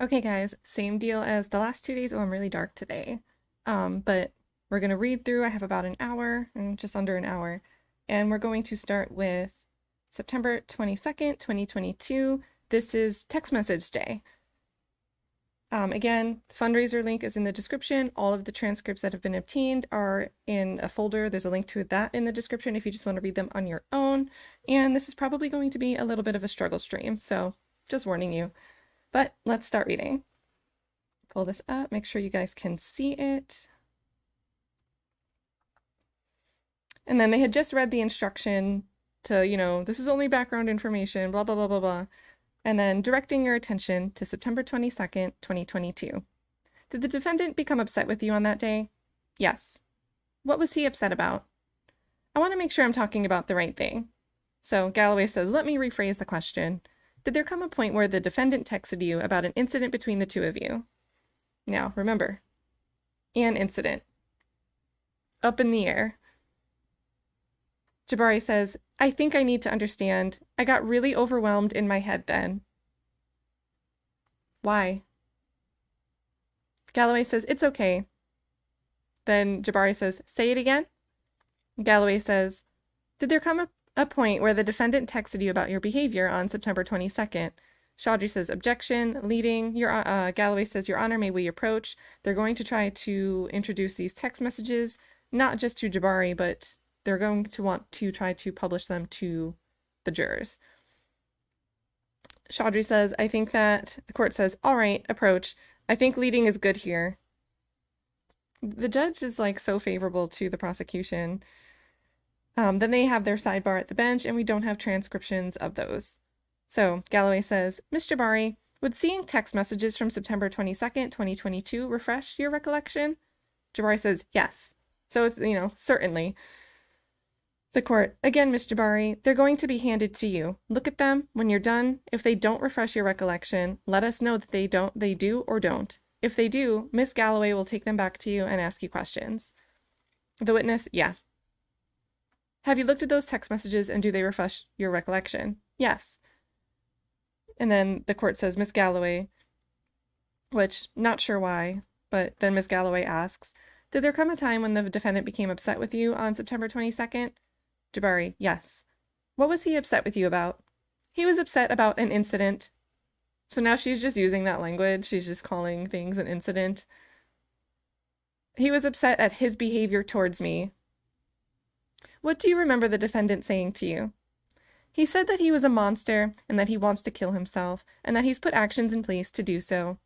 Okay, guys, same deal as the last 2 days. Oh, I'm really dark today. But we're going to read through. I have about an hour, just under an hour. And we're going to start with September 22nd, 2022. This is text message day. Again, fundraiser link is in the description. All of the transcripts that have been obtained are in a folder. There's a link to that in the description if you just want to read them on your own. And this is probably going to be a little bit of a struggle stream, so just warning you. But let's start reading. Pull this up, make sure you guys can see it. And then they had just read the instruction to, this is only background information, blah, blah, blah, blah, blah. And then directing your attention to September 22nd, 2022. Did the defendant become upset with you on that day? Yes. What was he upset about? I want to make sure I'm talking about the right thing. So Galloway says, let me rephrase the question. Did there come a point where the defendant texted you about an incident between the two of you? Now, remember, an incident. Up in the air. Jabbari says, I think I need to understand. I got really overwhelmed in my head then. Why? Galloway says, it's okay. Then Jabbari says, say it again? Galloway says, did there come a point where the defendant texted you about your behavior on September 22nd? Chaudhry says, objection, leading. Galloway says, Your Honor, may we approach? They're going to try to introduce these text messages, not just to Jabbari, but they're going to want to try to publish them to the jurors. Chaudhry says, I think that the court says, all right, approach. I think leading is good here. The judge is like so favorable to the prosecution. Then they have their sidebar at the bench, and we don't have transcriptions of those. So Galloway says, Ms. Jabbari, would seeing text messages from September 22nd, 2022 refresh your recollection? Jabbari says, yes. So it's, certainly. The court, again, Ms. Jabbari, they're going to be handed to you. Look at them. When you're done, if they don't refresh your recollection, let us know that they do or don't. If they do, Ms. Galloway will take them back to you and ask you questions. The witness, yeah. Have you looked at those text messages and do they refresh your recollection? Yes. And then the court says, Ms. Galloway, which, not sure why, but then Ms. Galloway asks, did there come a time when the defendant became upset with you on September 22nd? Jabbari, yes. What was he upset with you about? He was upset about an incident. So now she's just using that language. She's just calling things an incident. He was upset at his behavior towards me. What do you remember the defendant saying to you? He said that he was a monster and that he wants to kill himself and that he's put actions in place to do so.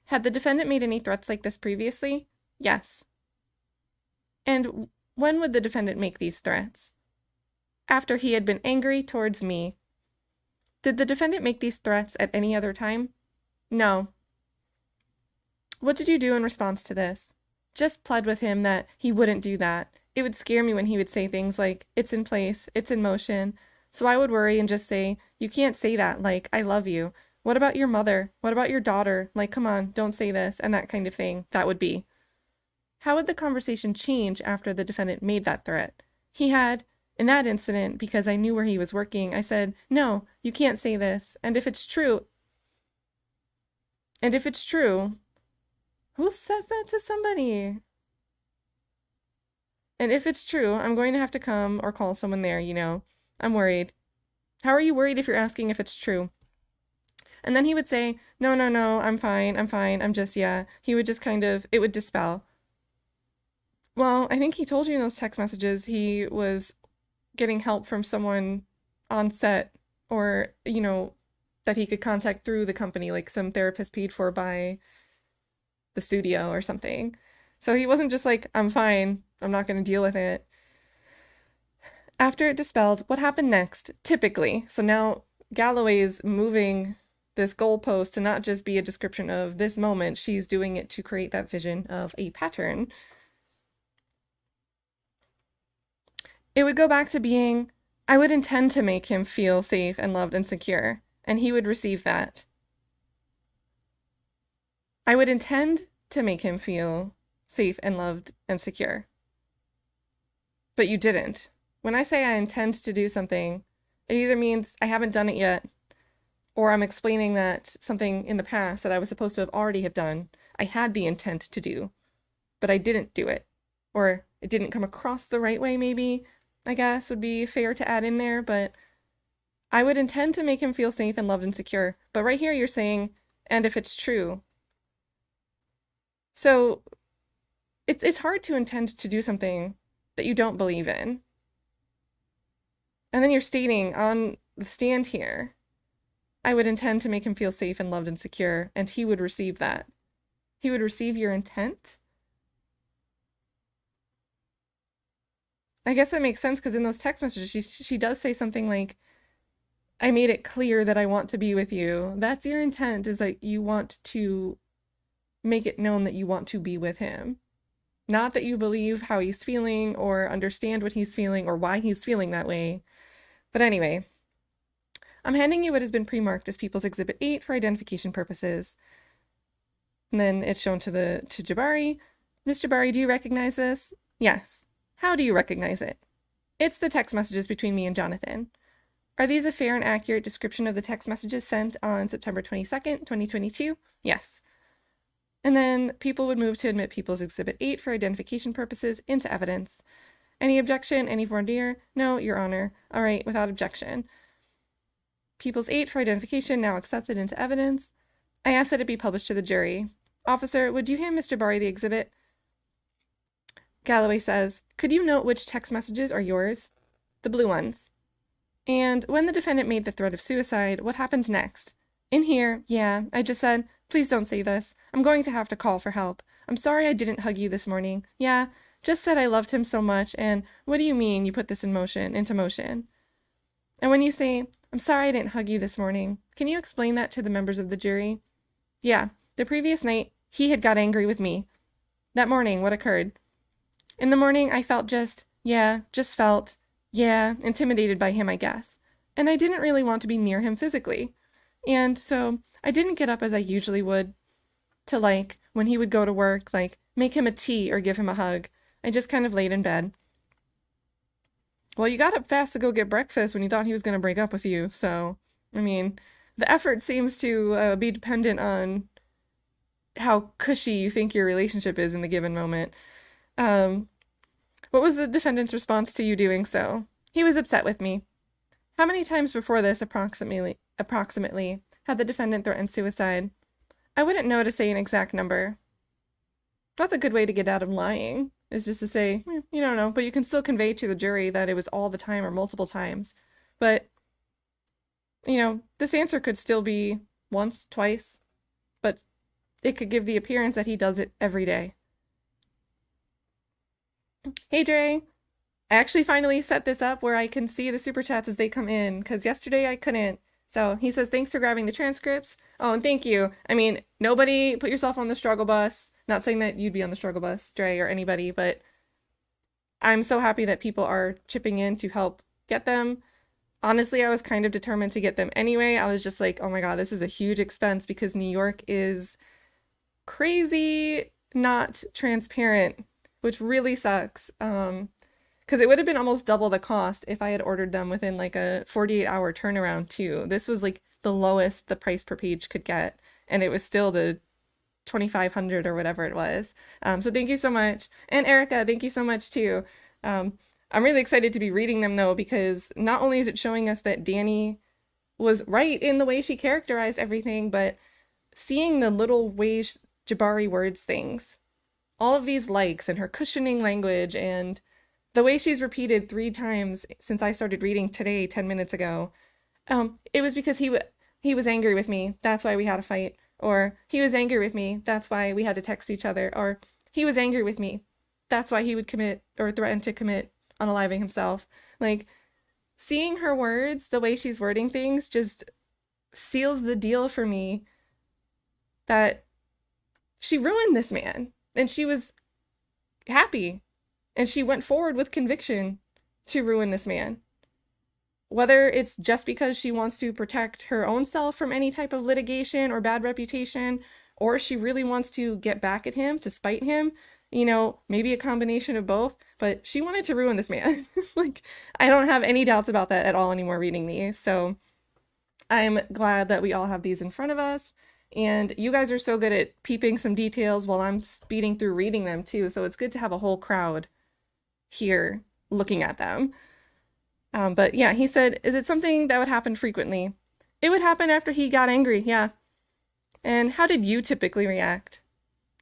Had the defendant made any threats like this previously? Yes. And when would the defendant make these threats? After he had been angry towards me. Did the defendant make these threats at any other time? No. What did you do in response to this? Just pled with him that he wouldn't do that. It would scare me when he would say things like, it's in place, it's in motion. So I would worry and just say, you can't say that, like, I love you. What about your mother? What about your daughter? Like, come on, don't say this, and that kind of thing. That would be. How would the conversation change after the defendant made that threat? He had, in that incident, because I knew where he was working, I said, no, you can't say this. And if it's true, who says that to somebody? And if it's true, I'm going to have to come or call someone there, I'm worried. How are you worried if you're asking if it's true? And then he would say, no, I'm fine, I'm just, yeah. He would just it would dispel. Well, I think he told you in those text messages he was getting help from someone on set or, that he could contact through the company, like some therapist paid for by the studio or something. So he wasn't just like, I'm fine, I'm not going to deal with it. After it dispelled, what happened next? Typically. So now Galloway's moving this goalpost to not just be a description of this moment, she's doing it to create that vision of a pattern. It would go back to being, I would intend to make him feel safe and loved and secure, and he would receive that. I would intend to make him feel safe and loved and secure. But you didn't. When I say I intend to do something, it either means I haven't done it yet, or I'm explaining that something in the past that I was supposed to have already have done, I had the intent to do, but I didn't do it. Or it didn't come across the right way, maybe, I guess would be fair to add in there, but I would intend to make him feel safe and loved and secure. But right here you're saying, and if it's true. So it's hard to intend to do something that you don't believe in. And then you're stating on the stand here, I would intend to make him feel safe and loved and secure, and he would receive that. He would receive your intent? I guess that makes sense because in those text messages, she does say something like, I made it clear that I want to be with you. That's your intent, is that you want to make it known that you want to be with him. Not that you believe how he's feeling or understand what he's feeling or why he's feeling that way. But anyway, I'm handing you what has been pre-marked as People's Exhibit 8 for identification purposes. And then it's shown to Jabbari. Ms. Jabbari, do you recognize this? Yes. How do you recognize it? It's the text messages between me and Jonathan. Are these a fair and accurate description of the text messages sent on September 22nd, 2022? Yes. And then people would move to admit People's Exhibit 8 for identification purposes into evidence. Any objection? Any voir dire? No, Your Honor. All right, without objection. People's 8 for identification now accepted into evidence. I ask that it be published to the jury. Officer, would you hand Mr. Jabbari the exhibit? Galloway says, could you note which text messages are yours? The blue ones. And when the defendant made the threat of suicide, what happened next? In here, yeah, I just said, please don't say this. I'm going to have to call for help. I'm sorry I didn't hug you this morning. Yeah, just said I loved him so much, and what do you mean you put this into motion? And when you say, I'm sorry I didn't hug you this morning, can you explain that to the members of the jury? Yeah, the previous night, he had got angry with me. That morning, what occurred? In the morning, I felt intimidated by him, I guess. And I didn't really want to be near him physically. And so I didn't get up as I usually would to, like, when he would go to work, like, make him a tea or give him a hug. I just kind of laid in bed. Well, you got up fast to go get breakfast when you thought he was going to break up with you. So, I mean, the effort seems to be dependent on how cushy you think your relationship is in the given moment. What was the defendant's response to you doing so? He was upset with me. How many times before this, approximately, had the defendant threatened suicide? I wouldn't know to say an exact number. That's a good way to get out of lying, is just to say, you don't know, but you can still convey to the jury that it was all the time or multiple times. But, this answer could still be once, twice, but it could give the appearance that he does it every day. Hey, Dre. I actually finally set this up where I can see the super chats as they come in, because yesterday I couldn't. So he says, thanks for grabbing the transcripts. Oh, and thank you. I mean, nobody put yourself on the struggle bus. Not saying that you'd be on the struggle bus, Dre, or anybody, but I'm so happy that people are chipping in to help get them. Honestly, I was kind of determined to get them anyway. I was just like, oh my God, this is a huge expense because New York is crazy not transparent, which really sucks. Because it would have been almost double the cost if I had ordered them within like a 48-hour turnaround too. This was like the lowest the price per page could get, and it was still the 2,500 or whatever it was. So thank you so much. And Erica, thank you so much too. I'm really excited to be reading them though, because not only is it showing us that Dani was right in the way she characterized everything, but seeing the little ways Jabbari words things. All of these likes and her cushioning language and the way she's repeated 3 times since I started reading today, 10 minutes ago. It was because he was angry with me. That's why we had a fight. Or he was angry with me. That's why we had to text each other. Or he was angry with me. That's why he would commit or threaten to commit unaliving himself. Like, seeing her words, the way she's wording things, just seals the deal for me that she ruined this man. And she was happy. And she went forward with conviction to ruin this man. Whether it's just because she wants to protect her own self from any type of litigation or bad reputation, or she really wants to get back at him, to spite him, maybe a combination of both, but she wanted to ruin this man. Like, I don't have any doubts about that at all anymore reading these. So I'm glad that we all have these in front of us. And you guys are so good at peeping some details while I'm speeding through reading them too. So it's good to have a whole crowd here looking at them. But yeah, he said, is it something that would happen frequently? It would happen after he got angry, yeah. And how did you typically react?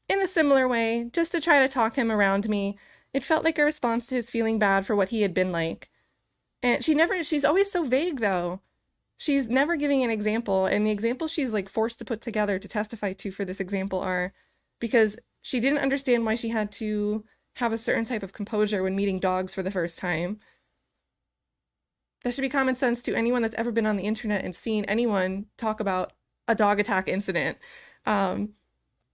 In a similar way, just to try to talk him around me. It felt like a response to his feeling bad for what he had been like. And she's always so vague though. She's never giving an example, and the examples she's like forced to put together to testify to for this example are because she didn't understand why she had to have a certain type of composure when meeting dogs for the first time. That should be common sense to anyone that's ever been on the internet and seen anyone talk about a dog attack incident.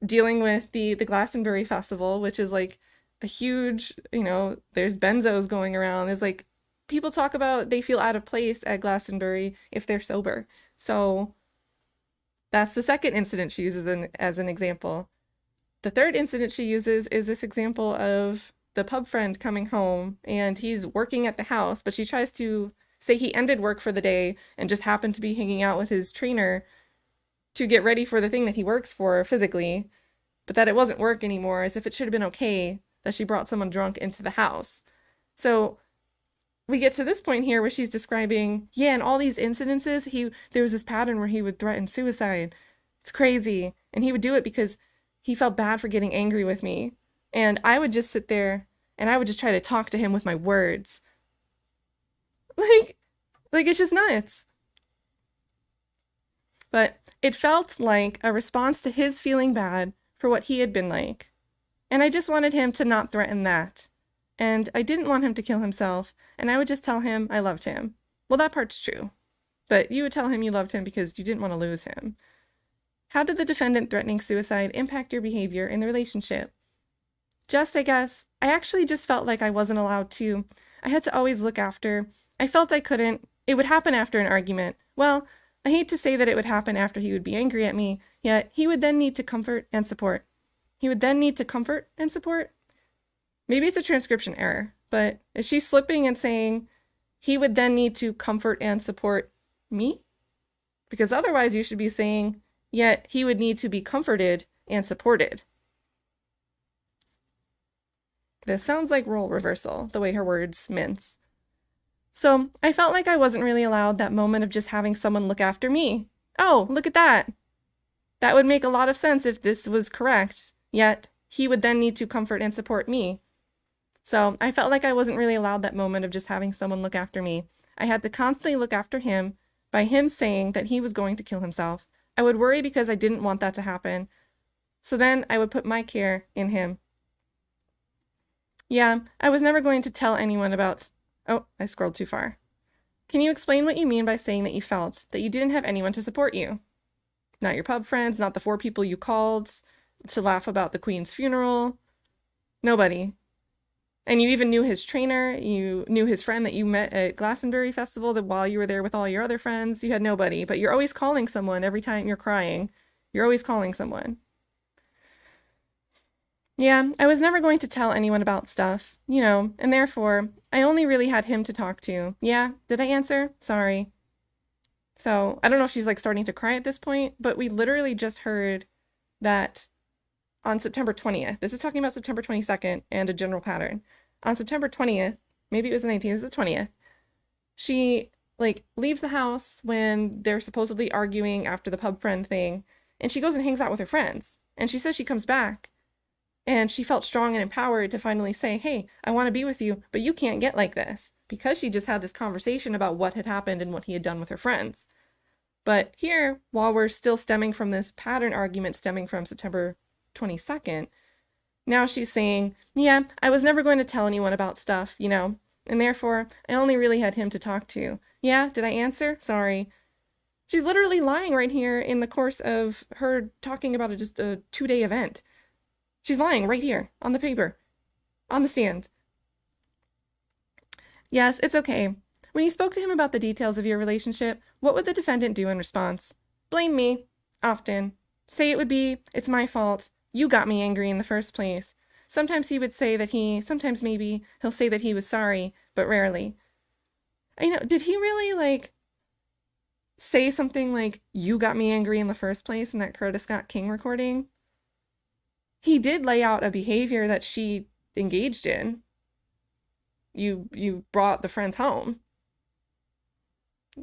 Dealing with the Glastonbury Festival, which is like a huge, there's benzos going around. There's like people talk about they feel out of place at Glastonbury if they're sober. So that's the second incident she uses as an example. The third incident she uses is this example of the pub friend coming home and he's working at the house, but she tries to say he ended work for the day and just happened to be hanging out with his trainer to get ready for the thing that he works for physically, but that it wasn't work anymore, as if it should have been okay that she brought someone drunk into the house. So we get to this point here where she's describing, in all these incidences, there was this pattern where he would threaten suicide. It's crazy. And he would do it because he felt bad for getting angry with me. And I would just sit there and I would just try to talk to him with my words. Like it's just nuts. But it felt like a response to his feeling bad for what he had been like. And I just wanted him to not threaten that. And I didn't want him to kill himself, and I would just tell him I loved him. Well, that part's true. But you would tell him you loved him because you didn't want to lose him. How did the defendant threatening suicide impact your behavior in the relationship? I guess, I actually just felt like I wasn't allowed to. I had to always look after. I felt I couldn't. It would happen after an argument. Well, I hate to say that it would happen after he would be angry at me, yet he would then need to comfort and support. Maybe it's a transcription error, but is she slipping and saying he would then need to comfort and support me? Because otherwise you should be saying, yet he would need to be comforted and supported. This sounds like role reversal, the way her words mince. So I felt like I wasn't really allowed that moment of just having someone look after me. Oh, look at that. That would make a lot of sense if this was correct, yet he would then need to comfort and support me. So I felt like I wasn't really allowed that moment of just having someone look after me. I had to constantly look after him by him saying that he was going to kill himself. I would worry because I didn't want that to happen. So then I would put my care in him. Yeah, I was never going to tell anyone about... Oh, I scrolled too far. Can you explain what you mean by saying that you felt that you didn't have anyone to support you? Not your pub friends, not the 4 people you called to laugh about the Queen's funeral. Nobody. And you even knew his trainer, you knew his friend that you met at Glastonbury Festival, that while you were there with all your other friends, you had nobody. But you're always calling someone every time you're crying. You're always calling someone. Yeah, I was never going to tell anyone about stuff, and therefore, I only really had him to talk to. Yeah, did I answer? Sorry. So, I don't know if she's like starting to cry at this point, but we literally just heard that on September 20th, this is talking about September 22nd and a general pattern. On September 20th, maybe it was the 19th, it was the 20th, she leaves the house when they're supposedly arguing after the pub friend thing, and she goes and hangs out with her friends. And she says she comes back, and she felt strong and empowered to finally say, hey, I want to be with you, but you can't get like this, because she just had this conversation about what had happened and what he had done with her friends. But here, while we're still stemming from this pattern argument stemming from September 22nd, now she's saying, yeah, I was never going to tell anyone about stuff, and therefore, I only really had him to talk to. Yeah, did I answer? Sorry. She's literally lying right here in the course of her talking about just a 2-day event. She's lying right here on the paper, on the stand. Yes, it's okay. When you spoke to him about the details of your relationship, what would the defendant do in response? Blame me. Often. Say it would be, it's my fault. You got me angry in the first place. Sometimes he would say that sometimes maybe he'll say that he was sorry, but rarely. Did he really, say something like, you got me angry in the first place in that Curtis Scott King recording. He did lay out a behavior that she engaged in. You brought the friends home.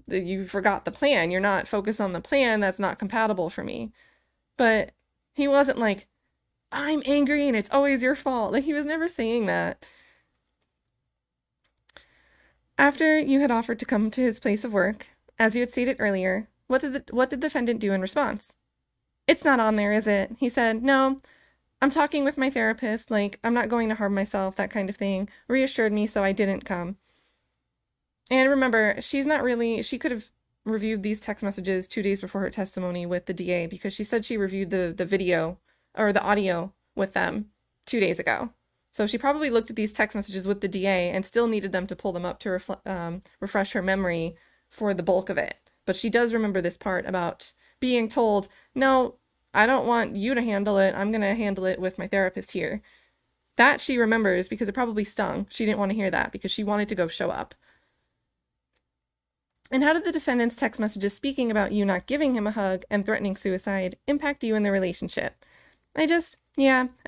You forgot the plan. You're not focused on the plan. That's not compatible for me. But he wasn't like, I'm angry and it's always your fault. Like, he was never saying that. After you had offered to come to his place of work, as you had stated earlier, what did the defendant do in response? It's not on there, is it? He said, no, I'm talking with my therapist, like, I'm not going to harm myself, that kind of thing. Reassured me, so I didn't come. And remember, she could have reviewed these text messages 2 days before her testimony with the DA, because she said she reviewed the video or the audio with them 2 days ago. So she probably looked at these text messages with the DA and still needed them to pull them up to refresh her memory for the bulk of it. But she does remember this part about being told, no, I don't want you to handle it. I'm going to handle it with my therapist here. That she remembers because it probably stung. She didn't want to hear that because she wanted to go show up. And how did the defendant's text messages speaking about you not giving him a hug and threatening suicide impact you in the relationship? I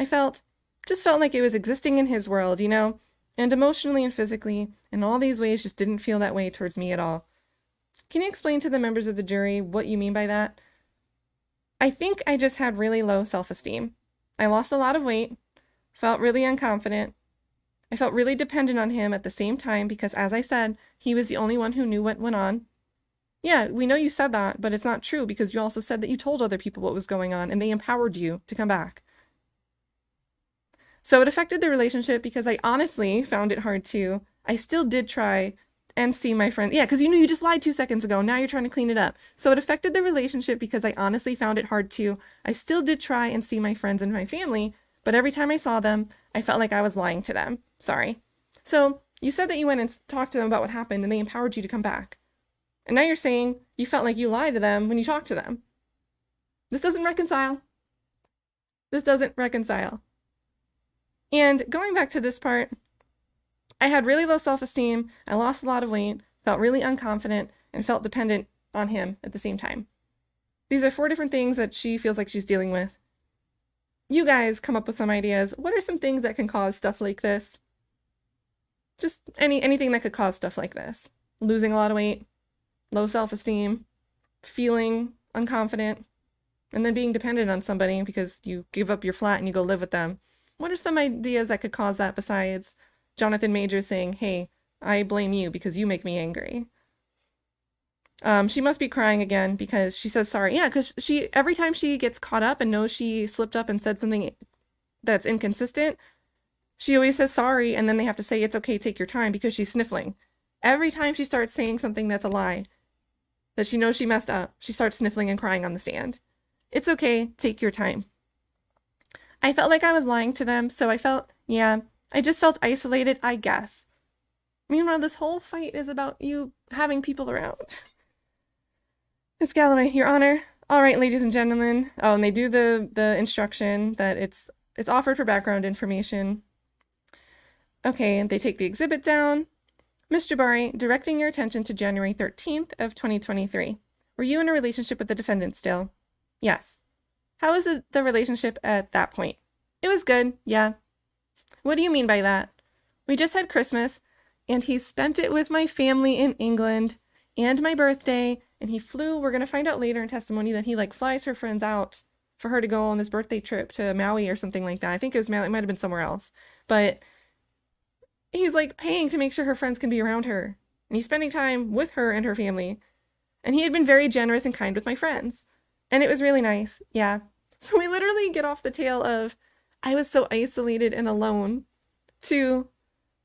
felt like it was existing in his world, you know, and emotionally and physically, in all these ways, just didn't feel that way towards me at all. Can you explain to the members of the jury what you mean by that? I think I just had really low self-esteem. I lost a lot of weight, felt really unconfident. I felt really dependent on him at the same time because, as I said, he was the only one who knew what went on. Yeah, we know you said that, but it's not true because you also said that you told other people what was going on and they empowered you to come back. So it affected the relationship because I honestly found it hard to. I still did try and see my friends. Yeah, because you just lied 2 seconds ago. Now you're trying to clean it up. So it affected the relationship because I honestly found it hard to. I still did try and see my friends and my family, but every time I saw them, I felt like I was lying to them. Sorry. So you said that you went and talked to them about what happened and they empowered you to come back. And now you're saying you felt like you lied to them when you talked to them. This doesn't reconcile. This doesn't reconcile. And going back to this part, I had really low self-esteem, I lost a lot of weight, felt really unconfident, and felt dependent on him at the same time. These are 4 different things that she feels like she's dealing with. You guys come up with some ideas. What are some things that can cause stuff like this? Just anything that could cause stuff like this. Losing a lot of weight, low self-esteem, feeling unconfident, and then being dependent on somebody because you give up your flat and you go live with them. What are some ideas that could cause that besides Jonathan Majors saying, hey, I blame you because you make me angry? She must be crying again because she says sorry. Yeah, because every time she gets caught up and knows she slipped up and said something that's inconsistent, she always says sorry, and then they have to say it's okay, take your time, because she's sniffling. Every time she starts saying something that's a lie, that she knows she messed up, she starts sniffling and crying on the stand. It's okay, take your time. I felt like I was lying to them, so I just felt isolated, I guess. Meanwhile, this whole fight is about you having people around. Miss Galloway, Your Honor. All right, ladies and gentlemen. Oh, and they do the instruction that it's offered for background information. Okay, and they take the exhibit down. Ms. Jabbari, directing your attention to January 13th of 2023. Were you in a relationship with the defendant still? Yes. How was the relationship at that point? It was good, yeah. What do you mean by that? We just had Christmas, and he spent it with my family in England, and my birthday, and he flew. We're going to find out later in testimony that he flies her friends out for her to go on this birthday trip to Maui or something like that. I think it was Maui, it might have been somewhere else. But he's paying to make sure her friends can be around her. And he's spending time with her and her family. And he had been very generous and kind with my friends. And it was really nice, yeah. So we literally get off the tail of, I was so isolated and alone, to,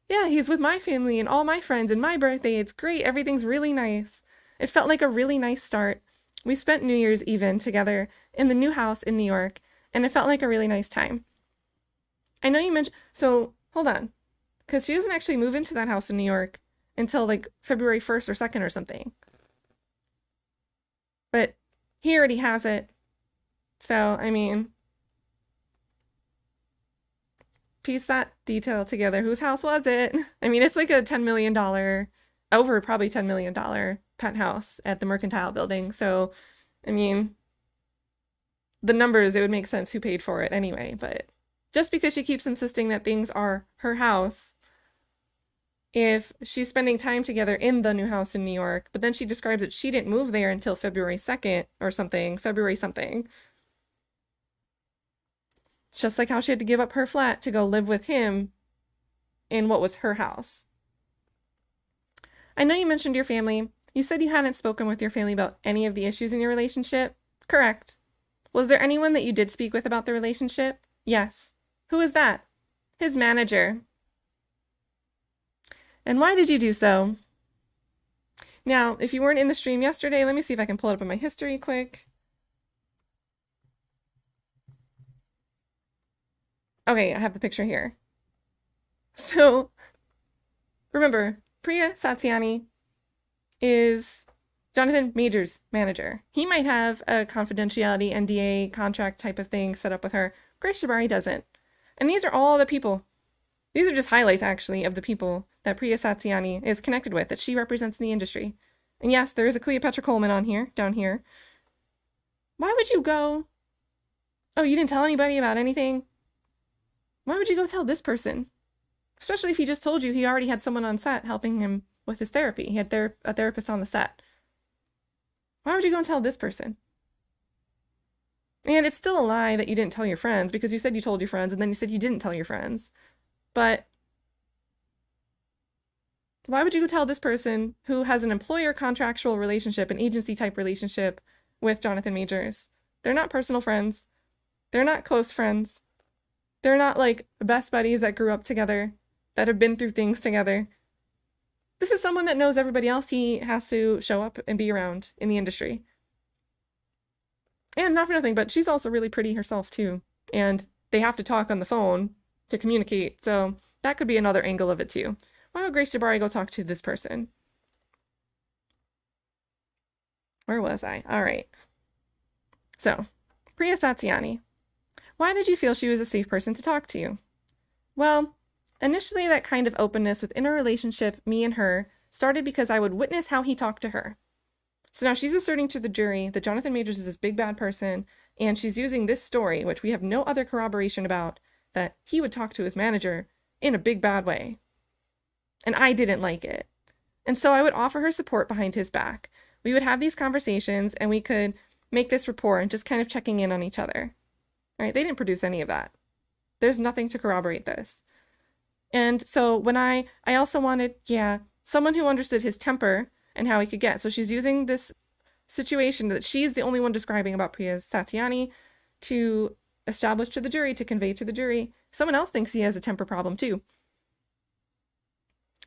yeah, he's with my family and all my friends and my birthday. It's great. Everything's really nice. It felt like a really nice start. We spent New Year's even together in the new house in New York, and it felt like a really nice time. I know you mentioned, so hold on, because she doesn't actually move into that house in New York until February 1st or 2nd or something. But he already has it. So, I mean, piece that detail together. Whose house was it? I mean, it's like a $10 million, over probably $10 million penthouse at the Mercantile Building. So, I mean, the numbers, it would make sense who paid for it anyway. But just because she keeps insisting that things are her house, if she's spending time together in the new house in New York, but then she describes that she didn't move there until February 2nd or something, February something. It's just like how she had to give up her flat to go live with him in what was her house. I know you mentioned your family. You said you hadn't spoken with your family about any of the issues in your relationship. Correct. Was there anyone that you did speak with about the relationship? Yes. Who is that? His manager. And why did you do so? Now, if you weren't in the stream yesterday, let me see if I can pull it up in my history quick. Okay, I have the picture here. So, remember, Priya Satyani is Jonathan Majors' manager. He might have a confidentiality NDA contract type of thing set up with her. Grace Jabbari doesn't. And these are all the people. These are just highlights, actually, of the people that Priya Satyani is connected with, that she represents in the industry. And yes, there is a Cleopatra Coleman on here, down here. Why would you go? Oh, you didn't tell anybody about anything? Why would you go tell this person? Especially if he just told you he already had someone on set helping him with his therapy. He had a therapist on the set. Why would you go and tell this person? And it's still a lie that you didn't tell your friends, because you said you told your friends and then you said you didn't tell your friends. But why would you go tell this person who has an employer contractual relationship, an agency type relationship with Jonathan Majors? They're not personal friends. They're not close friends. They're not like best buddies that grew up together, that have been through things together. This is someone that knows everybody else he has to show up and be around in the industry. And not for nothing, but she's also really pretty herself too. And they have to talk on the phone to communicate. So that could be another angle of it too. Why would Grace Jabbari go talk to this person? Where was I? All right. So, Priya Satyani. Why did you feel she was a safe person to talk to? Well, initially that kind of openness within a relationship, me and her, started because I would witness how he talked to her. So now she's asserting to the jury that Jonathan Majors is this big bad person, and she's using this story, which we have no other corroboration about, that he would talk to his manager in a big bad way. And I didn't like it. And so I would offer her support behind his back. We would have these conversations and we could make this rapport and just kind of checking in on each other. Right? They didn't produce any of that. There's nothing to corroborate this. And so when I also wanted, someone who understood his temper and how he could get. So she's using this situation that she's the only one describing about Priya Satyani to establish to the jury, to convey to the jury, someone else thinks he has a temper problem too.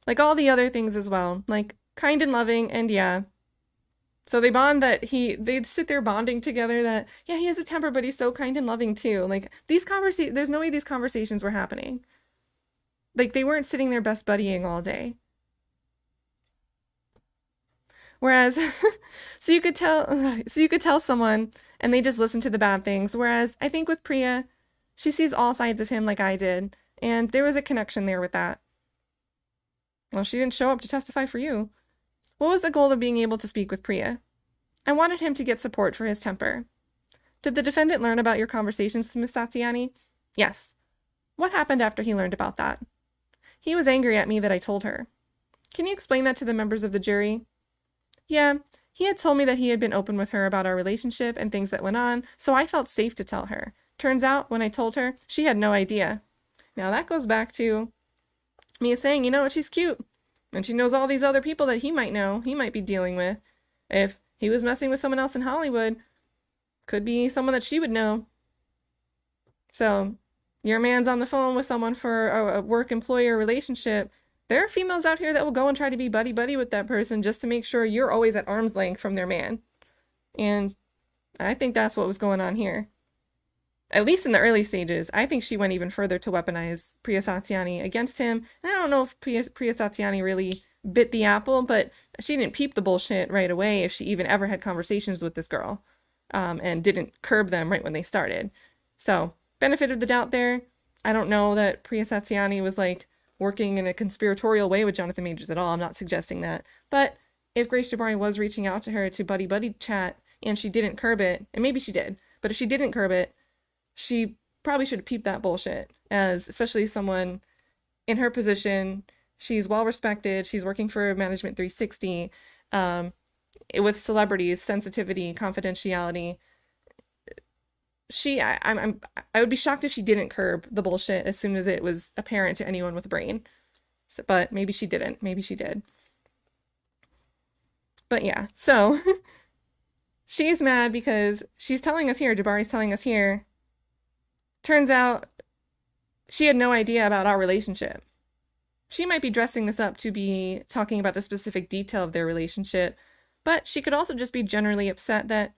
Like all the other things as well, like kind and loving, and so they bond that they'd sit there bonding together that, he has a temper, but he's so kind and loving too. Like these there's no way these conversations were happening. Like they weren't sitting there best buddying all day. Whereas, so you could tell someone and they just listen to the bad things. Whereas I think with Priya, she sees all sides of him like I did. And there was a connection there with that. Well, she didn't show up to testify for you. What was the goal of being able to speak with Priya? I wanted him to get support for his temper. Did the defendant learn about your conversations with Ms. Satyani? Yes. What happened after he learned about that? He was angry at me that I told her. Can you explain that to the members of the jury? Yeah, he had told me that he had been open with her about our relationship and things that went on, so I felt safe to tell her. Turns out, when I told her, she had no idea. Now that goes back to me saying, she's cute. And she knows all these other people that he might be dealing with. If he was messing with someone else in Hollywood, could be someone that she would know. So, your man's on the phone with someone for a work-employer relationship. There are females out here that will go and try to be buddy-buddy with that person just to make sure you're always at arm's length from their man. And I think that's what was going on here. At least in the early stages, I think she went even further to weaponize Priya Satyani against him. And I don't know if Priya Satyani really bit the apple, but she didn't peep the bullshit right away if she even ever had conversations with this girl, and didn't curb them right when they started. So, benefit of the doubt there. I don't know that Priya Satyani was like working in a conspiratorial way with Jonathan Majors at all. I'm not suggesting that. But if Grace Jabbari was reaching out to her to buddy chat and she didn't curb it, and maybe she did, but if she didn't curb it, she probably should have peeped that bullshit, as especially someone in her position. She's well respected. She's working for Management 360, with celebrities, sensitivity, confidentiality. I would be shocked if she didn't curb the bullshit as soon as it was apparent to anyone with a brain. So, but maybe she didn't. Maybe she did. But yeah, so she's mad because she's telling us here, Jabbari's telling us here, turns out she had no idea about our relationship. She might be dressing this up to be talking about the specific detail of their relationship, but she could also just be generally upset that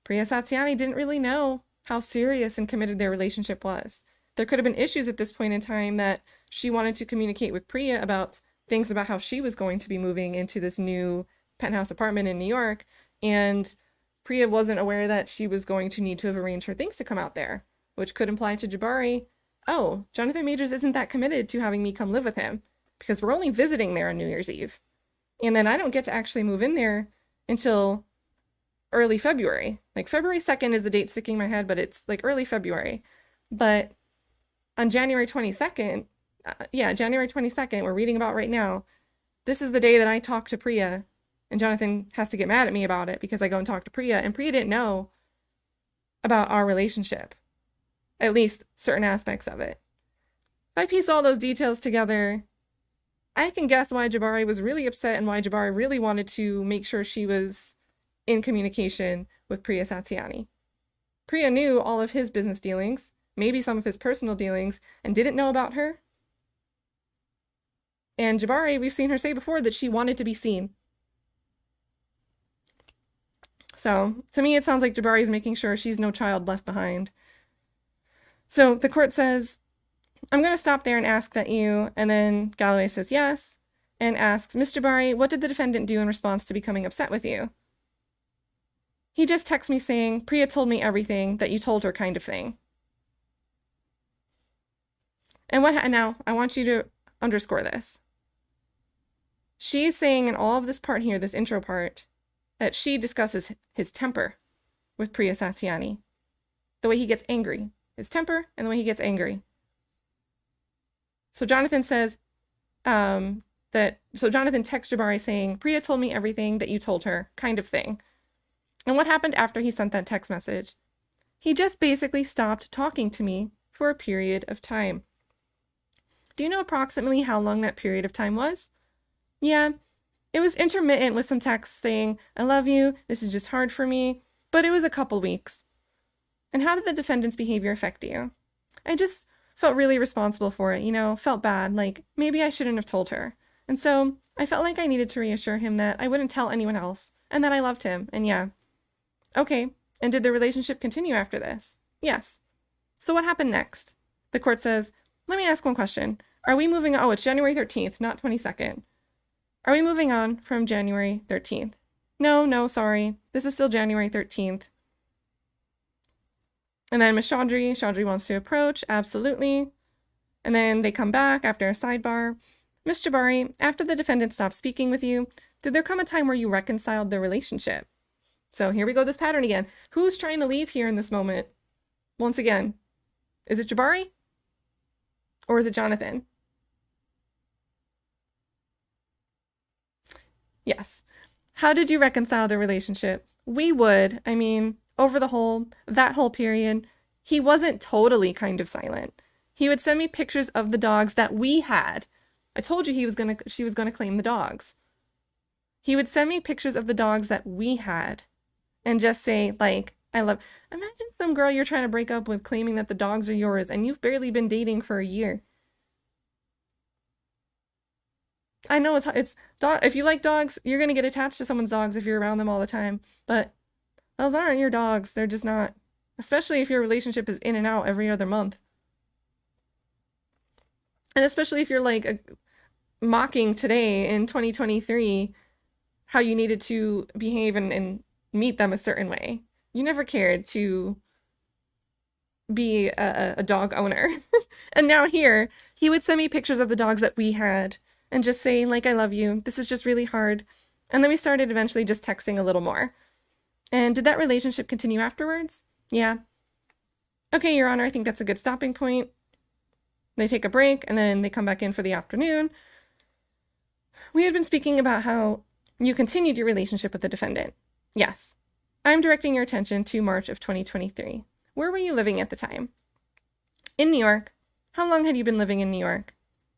Priya Satyani didn't really know how serious and committed their relationship was. There could have been issues at this point in time that she wanted to communicate with Priya about things about how she was going to be moving into this new penthouse apartment in New York, and Priya wasn't aware that she was going to need to have arranged her things to come out there, which could imply to Jabbari, oh, Jonathan Majors isn't that committed to having me come live with him, because we're only visiting there on New Year's Eve. And then I don't get to actually move in there until early February. Like February 2nd is the date sticking in my head, but it's like early February. But on January 22nd, January 22nd, we're reading about right now, this is the day that I talk to Priya, and Jonathan has to get mad at me about it because I go and talk to Priya, and Priya didn't know about our relationship, at least certain aspects of it. If I piece all those details together, I can guess why Jabbari was really upset and why Jabbari really wanted to make sure she was in communication with Priya Satyani. Priya knew all of his business dealings, maybe some of his personal dealings, and didn't know about her. And Jabbari, we've seen her say before that she wanted to be seen. So, to me, it sounds like Jabbari's making sure she's no child left behind. So, the court says, I'm going to stop there and ask that you, and then Galloway says yes, and asks, Ms. Jabbari, what did the defendant do in response to becoming upset with you? He just texts me saying, Priya told me everything that you told her, kind of thing. And now, I want you to underscore this. She's saying in all of this part here, this intro part, that she discusses his temper with Priya Satyani. The way he gets angry. His temper and the way he gets angry. So Jonathan says Jonathan texts Jabbari saying, Priya told me everything that you told her, kind of thing. And what happened after he sent that text message? He just basically stopped talking to me for a period of time. Do you know approximately how long that period of time was? Yeah, it was intermittent with some texts saying, I love you, this is just hard for me, but it was a couple weeks. And how did the defendant's behavior affect you? I just felt really responsible for it, felt bad, like maybe I shouldn't have told her. And so I felt like I needed to reassure him that I wouldn't tell anyone else, and that I loved him, and yeah. Okay, and did the relationship continue after this? Yes. So what happened next? The court says, let me ask one question. Are we moving on? Oh, it's January 13th, not 22nd. Are we moving on from January 13th? No, sorry. This is still January 13th. And then Ms. Chaudhry wants to approach, absolutely. And then they come back after a sidebar. Ms. Jabbari, after the defendant stopped speaking with you, did there come a time where you reconciled the relationship? So here we go, this pattern again. Who's trying to leave here in this moment? Once again, is it Jabbari? Or is it Jonathan? Yes. How did you reconcile the relationship? We would, over that whole period, he wasn't totally kind of silent. He would send me pictures of the dogs that we had. I told you she was gonna claim the dogs. He would send me pictures of the dogs that we had and just say, like, imagine some girl you're trying to break up with claiming that the dogs are yours and you've barely been dating for a year. I know if you like dogs, you're going to get attached to someone's dogs if you're around them all the time, but those aren't your dogs. They're just not, especially if your relationship is in and out every other month. And especially if you're like mocking today in 2023 how you needed to behave and meet them a certain way. You never cared to be a dog owner. And now here, he would send me pictures of the dogs that we had and just say, like, I love you. This is just really hard. And then we started eventually just texting a little more. And did that relationship continue afterwards? Yeah. Okay, Your Honor, I think that's a good stopping point. They take a break, and then they come back in for the afternoon. We had been speaking about how you continued your relationship with the defendant. Yes. I'm directing your attention to March of 2023. Where were you living at the time? In New York. How long had you been living in New York?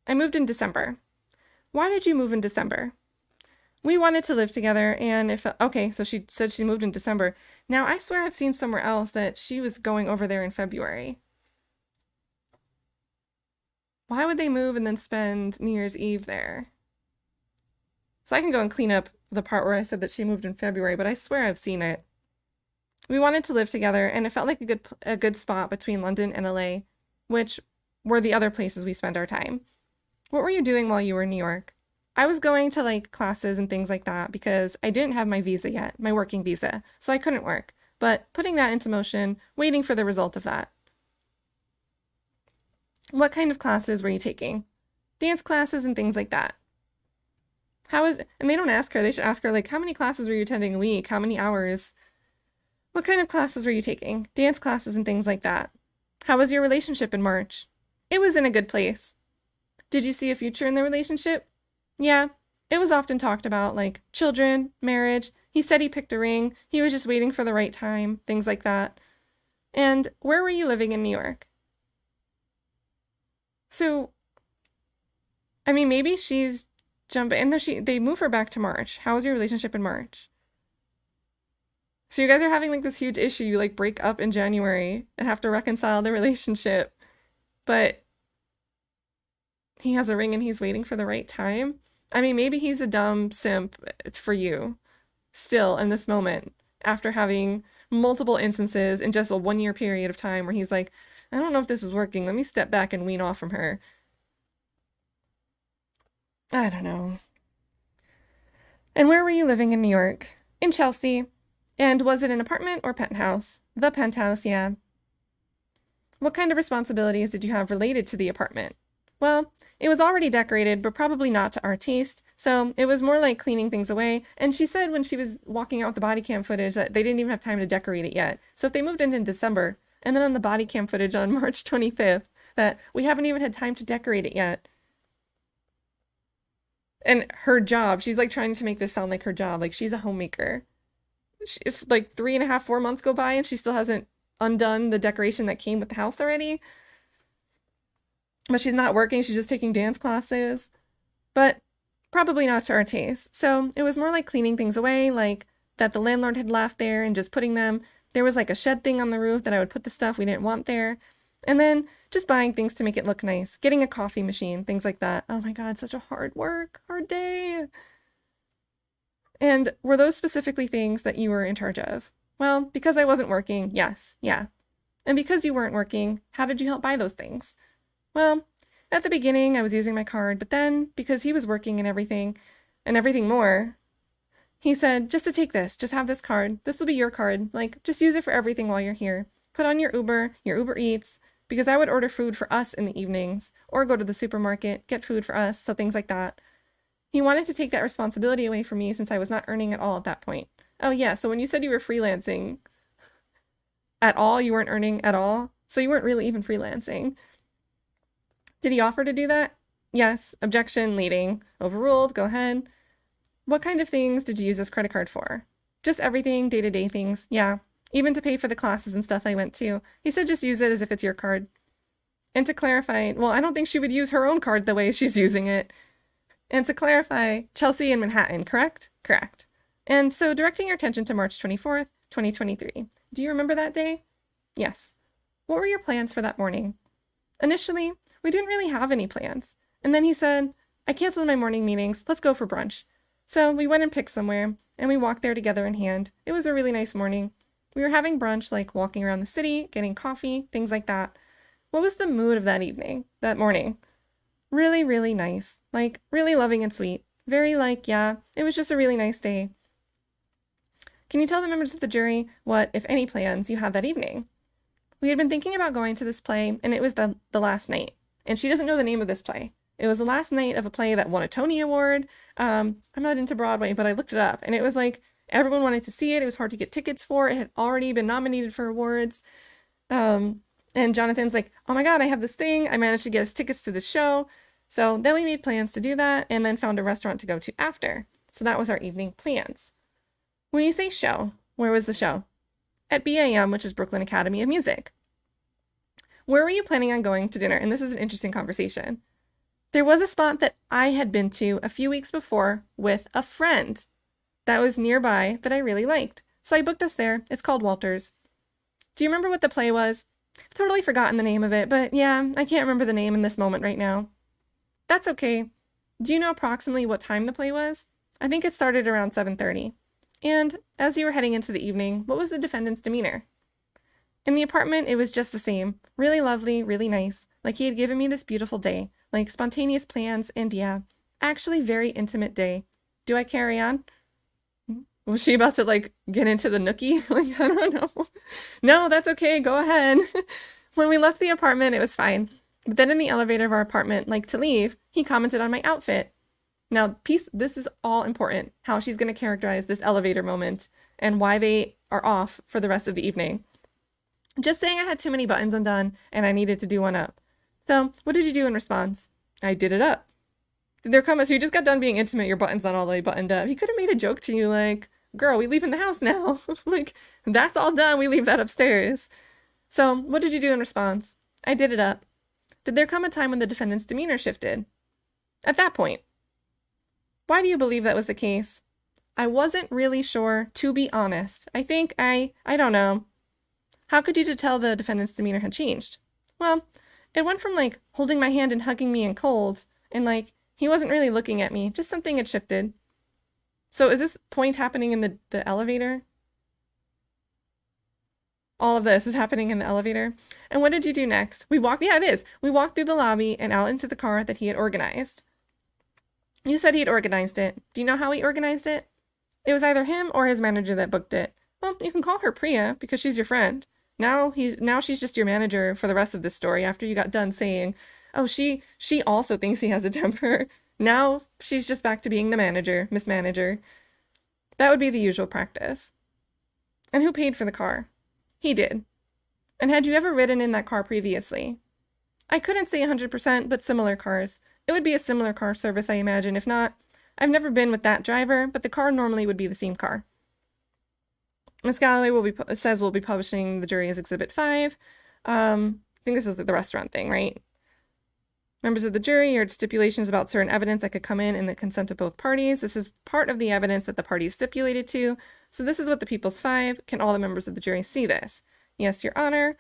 I moved in December. Why did you move in December? We wanted to live together, and okay, so she said she moved in December. Now, I swear I've seen somewhere else that she was going over there in February. Why would they move and then spend New Year's Eve there? So I can go and clean up the part where I said that she moved in February, but I swear I've seen it. We wanted to live together, and it felt like a good spot between London and LA, which were the other places we spent our time. What were you doing while you were in New York? I was going to like classes and things like that because I didn't have my visa yet, my working visa, so I couldn't work. But putting that into motion, waiting for the result of that. What kind of classes were you taking? Dance classes and things like that. And they don't ask her, they should ask her like, how many classes were you attending a week? How many hours? What kind of classes were you taking? Dance classes and things like that. How was your relationship in March? It was in a good place. Did you see a future in the relationship? Yeah, it was often talked about, like children, marriage. He said he picked a ring. He was just waiting for the right time, things like that. And where were you living in New York? So, I mean, maybe she's jumping, and they move her back to March. How was your relationship in March? So you guys are having like this huge issue. You like break up in January and have to reconcile the relationship. But he has a ring and he's waiting for the right time. I mean, maybe he's a dumb simp for you still in this moment after having multiple instances in just a 1-year period of time where he's like, I don't know if this is working. Let me step back and wean off from her. I don't know. And where were you living in New York? In Chelsea. And was it an apartment or penthouse? The penthouse, yeah. What kind of responsibilities did you have related to the apartment? Well, it was already decorated, but probably not to our taste, so it was more like cleaning things away. And she said when she was walking out with the body cam footage that they didn't even have time to decorate it yet. So if they moved in December, and then on the body cam footage on March 25th, that we haven't even had time to decorate it yet. And her job, she's like trying to make this sound like her job, like she's a homemaker. If like 3.5, 4 months go by and she still hasn't undone the decoration that came with the house already. But she's not working, she's just taking dance classes. But probably not to our taste. So it was more like cleaning things away, like that the landlord had left there and just putting them. There was like a shed thing on the roof that I would put the stuff we didn't want there. And then just buying things to make it look nice. Getting a coffee machine, things like that. Oh my God, such a hard day. And were those specifically things that you were in charge of? Well, because I wasn't working, yes, yeah. And because you weren't working, how did you help buy those things? Well, at the beginning, I was using my card, but then, because he was working and everything more, he said, just to take this, just have this card. This will be your card. Like, just use it for everything while you're here. Put on your Uber Eats, because I would order food for us in the evenings, or go to the supermarket, get food for us, so things like that. He wanted to take that responsibility away from me since I was not earning at all at that point. Oh yeah, so when you said you were freelancing at all, you weren't earning at all? So you weren't really even freelancing. Did he offer to do that? Yes. Objection, leading. Overruled, go ahead. What kind of things did you use this credit card for? Just everything, day-to-day things, yeah. Even to pay for the classes and stuff I went to. He said just use it as if it's your card. And to clarify, well, I don't think she would use her own card the way she's using it. And to clarify, Chelsea and Manhattan, correct? Correct. And so directing your attention to March 24th, 2023. Do you remember that day? Yes. What were your plans for that morning? Initially, we didn't really have any plans. And then he said, I canceled my morning meetings. Let's go for brunch. So we went and picked somewhere, and we walked there together in hand. It was a really nice morning. We were having brunch, like walking around the city, getting coffee, things like that. What was the mood of that morning? Really, really nice. Like, really loving and sweet. Very like, yeah, it was just a really nice day. Can you tell the members of the jury what, if any, plans you had that evening? We had been thinking about going to this play, and it was the last night. And she doesn't know the name of this play. It was the last night of a play that won a Tony Award. I'm not into Broadway, but I looked it up, and it was like everyone wanted to see it. It was hard to get tickets for. It had already been nominated for awards. And Jonathan's like, oh my God, I have this thing. I managed to get us tickets to the show. So then we made plans to do that and then found a restaurant to go to after. So that was our evening plans. When you say show, where was the show? At BAM, which is Brooklyn Academy of Music. Where were you planning on going to dinner? And this is an interesting conversation. There was a spot that I had been to a few weeks before with a friend that was nearby that I really liked. So I booked us there. It's called Walters. Do you remember what the play was? I've totally forgotten the name of it, but yeah, I can't remember the name in this moment right now. That's okay. Do you know approximately what time the play was? I think it started around 7:30. And as you were heading into the evening, what was the defendant's demeanor? In the apartment, it was just the same. Really lovely, really nice. Like he had given me this beautiful day. Like spontaneous plans, and yeah, actually very intimate day. Do I carry on? Was she about to like get into the nookie? Like, I don't know. No, that's okay. Go ahead. When we left the apartment, it was fine. But then in the elevator of our apartment, like to leave, he commented on my outfit. Now, this is all important, how she's going to characterize this elevator moment and why they are off for the rest of the evening. Just saying I had too many buttons undone and I needed to do one up. So, what did you do in response? I did it up. Did there come so you just got done being intimate, your button's not all the way buttoned up. He could have made a joke to you like, girl, we leave in the house now. Like, that's all done, we leave that upstairs. So, what did you do in response? I did it up. Did there come a time when the defendant's demeanor shifted? At that point. Why do you believe that was the case? I wasn't really sure, to be honest. I think I don't know. How could you tell the defendant's demeanor had changed? Well, it went from like holding my hand and hugging me in cold, and like he wasn't really looking at me, just something had shifted. So is this point happening in the elevator? All of this is happening in the elevator. And what did you do next? Yeah, it is. We walked through the lobby and out into the car that he had organized. You said he had organized it. Do you know how he organized it? It was either him or his manager that booked it. Well, you can call her Priya because she's your friend. Now she's just your manager for the rest of this story after you got done saying, oh, she also thinks he has a temper. Now she's just back to being the manager, Miss Manager. That would be the usual practice. And who paid for the car? He did. And had you ever ridden in that car previously? I couldn't say 100%, but similar cars. It would be a similar car service, I imagine. If not, I've never been with that driver, but the car normally would be the same car. Ms. Galloway says we'll be publishing the jury as Exhibit 5. I think this is the restaurant thing, right? Members of the jury heard stipulations about certain evidence that could come in the consent of both parties. This is part of the evidence that the parties stipulated to. So this is what the People's 5. Can all the members of the jury see this? Yes, Your Honor.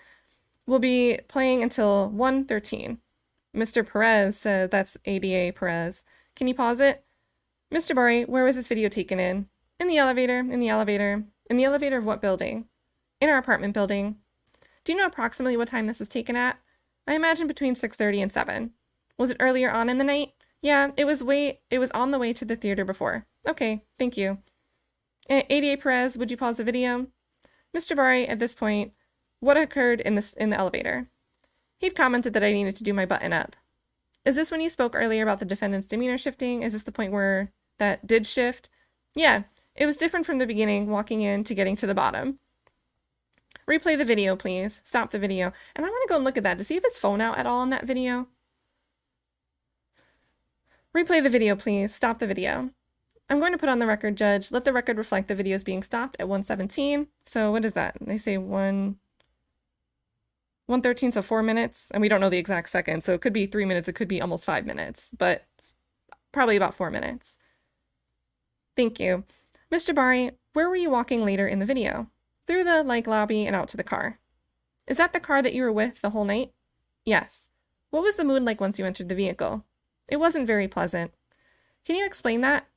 We'll be playing until 1:13. Mr. Perez says, that's ADA Perez. Can you pause it? Mr. Jabbari, where was this video taken in? In the elevator, in the elevator. In the elevator of what building? In our apartment building. Do you know approximately what time this was taken at? I imagine between 6:30 and 7. Was it earlier on in the night? Yeah, it was on the way to the theater before. Okay, thank you. ADA Perez, would you pause the video? Mr. Jabbari, at this point, what occurred in the elevator? He'd commented that I needed to do my button up. Is this when you spoke earlier about the defendant's demeanor shifting? Is this the point where that did shift? Yeah, it was different from the beginning, walking in to getting to the bottom. Replay the video, please. Stop the video. And I want to go and look at that to see if his phone out at all in that video. Replay the video, please. Stop the video. I'm going to put on the record, Judge. Let the record reflect the video is being stopped at 1:17. So what is that? They say 1:13, so 4 minutes. And we don't know the exact second. So it could be 3 minutes. It could be almost 5 minutes. But probably about 4 minutes. Thank you. Mr. Jabbari, where were you walking later in the video? Through the lobby and out to the car. Is that the car that you were with the whole night? Yes. What was the mood like once you entered the vehicle? It wasn't very pleasant. Can you explain that?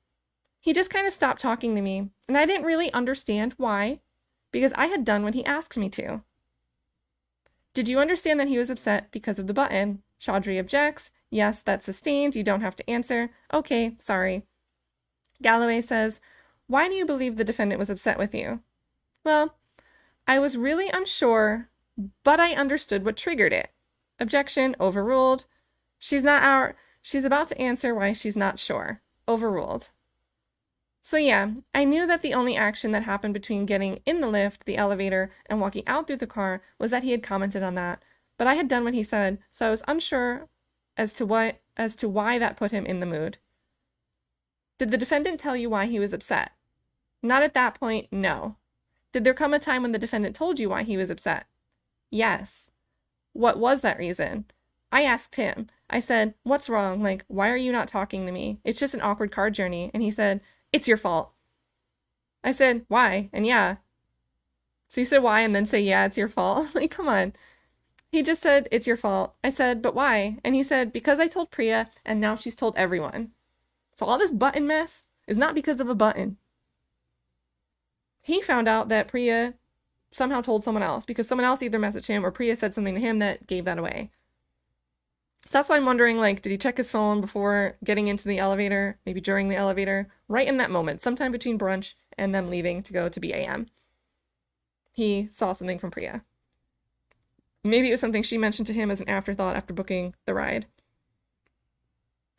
He just kind of stopped talking to me, and I didn't really understand why, because I had done what he asked me to. Did you understand that he was upset because of the button? Chaudhry objects. Yes, that's sustained. You don't have to answer. Okay, sorry. Galloway says, why do you believe the defendant was upset with you? Well, I was really unsure, but I understood what triggered it. Objection, overruled. She's not She's about to answer why she's not sure. Overruled. So yeah, I knew that the only action that happened between getting in the lift, the elevator, and walking out through the car was that he had commented on that. But I had done what he said, so I was unsure as to why that put him in the mood. Did the defendant tell you why he was upset? Not at that point, no. Did there come a time when the defendant told you why he was upset? Yes. What was that reason? I asked him. I said, "What's wrong? Like, why are you not talking to me? It's just an awkward car journey." And he said, "It's your fault." I said, "Why?" And yeah. So you said why and then say, "Yeah, it's your fault." Like, come on. He just said, "It's your fault." I said, "But why?" And he said, "Because I told Priya and now she's told everyone." So all this button mess is not because of a button. He found out that Priya somehow told someone else because someone else either messaged him or Priya said something to him that gave that away. So that's why I'm wondering, like, did he check his phone before getting into the elevator, maybe during the elevator, right in that moment, sometime between brunch and them leaving to go to BAM? He saw something from Priya. Maybe it was something she mentioned to him as an afterthought after booking the ride.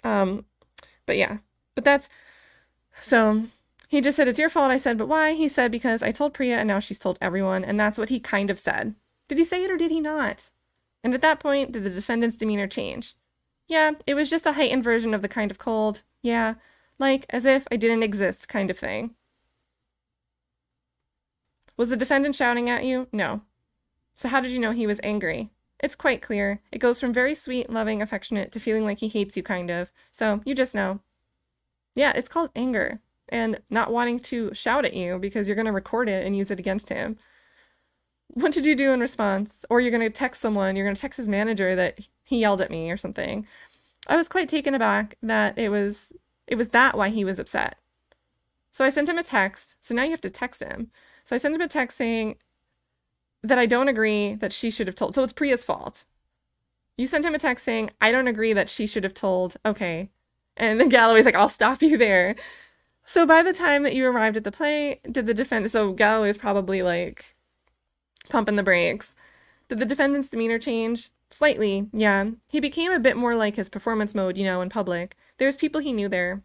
But yeah, but that's, so he just said, "It's your fault." I said, "But why?" He said, "Because I told Priya and now she's told everyone." And that's what he kind of said. Did he say it or did he not? And at that point, did the defendant's demeanor change? Yeah, it was just a heightened version of the kind of cold, yeah, like as if I didn't exist kind of thing. Was the defendant shouting at you? No. So how did you know he was angry? It's quite clear. It goes from very sweet, loving, affectionate to feeling like he hates you kind of. So you just know. Yeah, it's called anger and not wanting to shout at you because you're going to record it and use it against him. What did you do in response? Or you're going to text someone, you're going to text his manager that he yelled at me or something. I was quite taken aback that it was that why he was upset. So I sent him a text. So now you have to text him. So I sent him a text saying that I don't agree that she should have told. So it's Priya's fault. You sent him a text saying, "I don't agree that she should have told." Okay. And then Galloway's like, "I'll stop you there." So by the time that you arrived at the play, did the defendant, so Galloway's probably like pumping the brakes. Did the defendant's demeanor change? Slightly, yeah. He became a bit more like his performance mode, in public. There was people he knew there.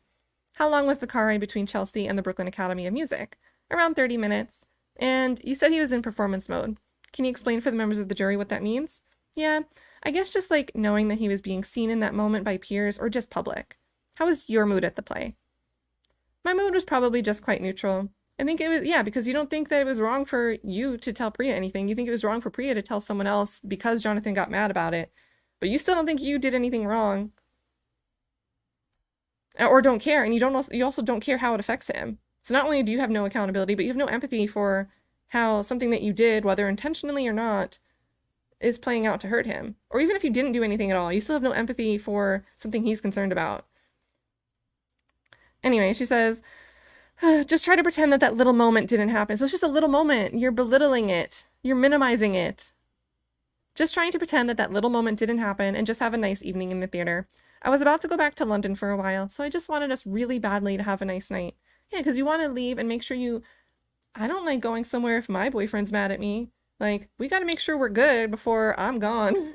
How long was the car ride between Chelsea and the Brooklyn Academy of Music? Around 30 minutes. And you said he was in performance mode. Can you explain for the members of the jury what that means? Yeah, I guess just like knowing that he was being seen in that moment by peers or just public. How was your mood at the play? My mood was probably just quite neutral. I think it was, yeah, because you don't think that it was wrong for you to tell Priya anything. You think it was wrong for Priya to tell someone else because Jonathan got mad about it. But you still don't think you did anything wrong. Or don't care, and you also don't care how it affects him. So not only do you have no accountability, but you have no empathy for how something that you did, whether intentionally or not, is playing out to hurt him. Or even if you didn't do anything at all, you still have no empathy for something he's concerned about. Anyway, she says, "Just try to pretend that little moment didn't happen." So it's just a little moment. You're belittling it. You're minimizing it. Just trying to pretend that little moment didn't happen and just have a nice evening in the theater. I was about to go back to London for a while, so I just wanted us really badly to have a nice night. Yeah, because you want to leave and make sure I don't like going somewhere if my boyfriend's mad at me. Like, we got to make sure we're good before I'm gone.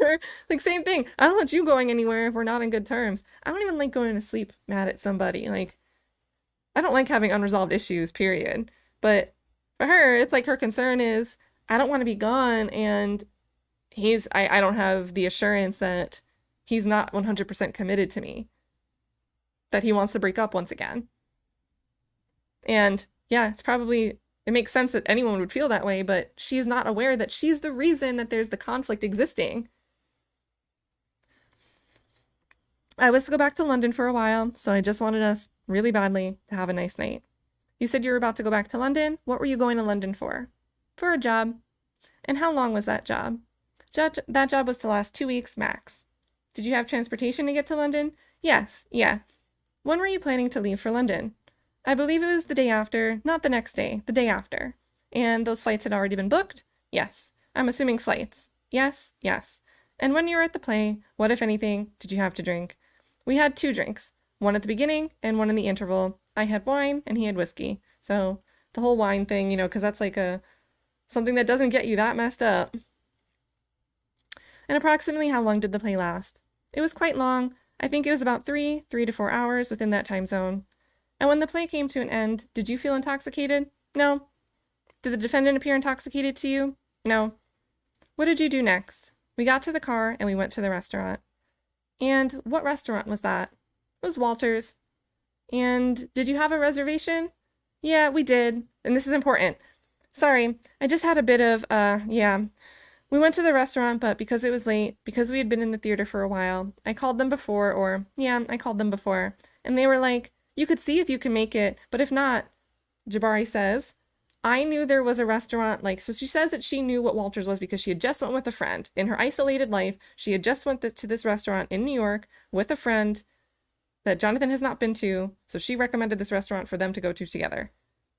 Like, same thing. I don't want you going anywhere if we're not on good terms. I don't even like going to sleep mad at somebody. Like, I don't like having unresolved issues, period. But for her, it's like her concern is, I don't want to be gone, and I don't have the assurance that he's not 100% committed to me. That he wants to break up once again. And yeah, it makes sense that anyone would feel that way, but she's not aware that she's the reason that there's the conflict existing. I was to go back to London for a while, so I just wanted us really badly to have a nice night. You said you were about to go back to London. What were you going to London for? For a job. And how long was that job? That job was to last 2 weeks max. Did you have transportation to get to London? Yes, yeah. When were you planning to leave for London? I believe it was the day after, not the next day, the day after. And those flights had already been booked? Yes. I'm assuming flights. Yes, yes. And when you were at the play, what, if anything, did you have to drink? We had 2 drinks, one at the beginning and one in the interval. I had wine and he had whiskey. So the whole wine thing, because that's like something that doesn't get you that messed up. And approximately how long did the play last? It was quite long. I think it was about 3 to 4 hours within that time zone. And when the play came to an end, did you feel intoxicated? No. Did the defendant appear intoxicated to you? No. What did you do next? We got to the car and we went to the restaurant. And what restaurant was that? It was Walter's. And did you have a reservation? Yeah, we did. And this is important. Sorry, I just had a bit of, yeah. We went to the restaurant, but because it was late, because we had been in the theater for a while, I called them before, I called them before. And they were like, you could see if you can make it, but if not, Jabbari says, I knew there was a restaurant, so she says that she knew what Walter's was because she had just went with a friend. In her isolated life, she had just went to this restaurant in New York with a friend that Jonathan has not been to, so she recommended this restaurant for them to go to together.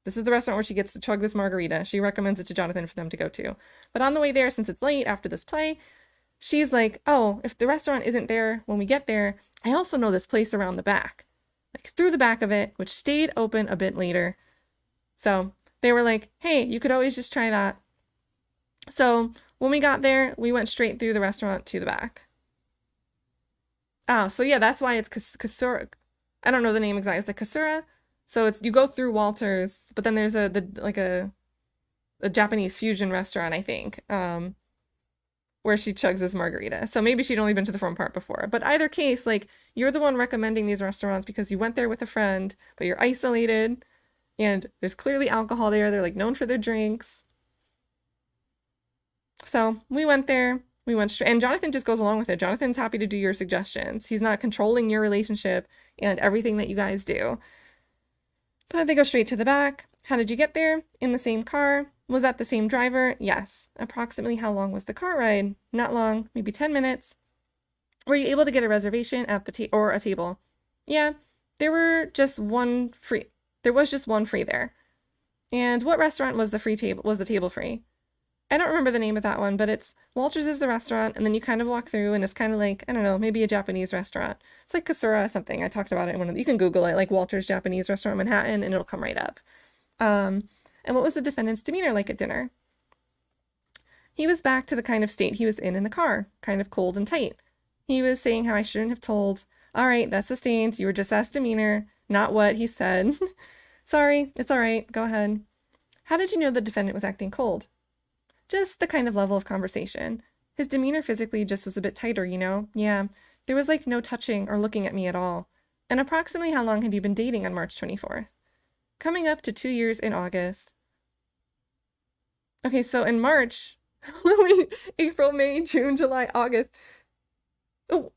This is the restaurant where she gets to chug this margarita. She recommends it to Jonathan for them to go to. But on the way there, since it's late after this play, she's like, oh, if the restaurant isn't there when we get there, I also know this place around the back. Through the back of it, which stayed open a bit later. So they were like, hey, you could always just try that. So when we got there, we went straight through the restaurant to the back. Oh, so yeah, that's why it's Kasura. I don't know the name exactly. It's like Kasura. So it's you go through Walter's, but then there's a Japanese fusion restaurant, I think, where she chugs this margarita. So maybe she'd only been to the front part before. But either case, you're the one recommending these restaurants because you went there with a friend, but you're isolated, and there's clearly alcohol there. They're known for their drinks. So we went there. We went straight, and Jonathan just goes along with it. Jonathan's happy to do your suggestions. He's not controlling your relationship and everything that you guys do. But they go straight to the back. How did you get there? In the same car. Was that the same driver? Yes. Approximately how long was the car ride? Not long, maybe 10 minutes. Were you able to get a reservation at the or a table? Yeah, there was just one free there. And what restaurant was the table free? I don't remember the name of that one, but it's Walter's is the restaurant, and then you kind of walk through, and it's kind of I don't know, maybe a Japanese restaurant. It's like Kasura something. I talked about it in one of you can Google it, Walter's Japanese restaurant in Manhattan, and it'll come right up. And what was the defendant's demeanor like at dinner? He was back to the kind of state he was in the car, kind of cold and tight. He was saying how I shouldn't have told. All right, that's sustained. You were just asked demeanor, not what he said. Sorry, it's all right. Go ahead. How did you know the defendant was acting cold? Just the kind of level of conversation. His demeanor physically just was a bit tighter, Yeah, there was no touching or looking at me at all. And approximately how long had you been dating on March 24th? Coming up to 2 years in August. Okay, so in March, April, May, June, July, August. Oh,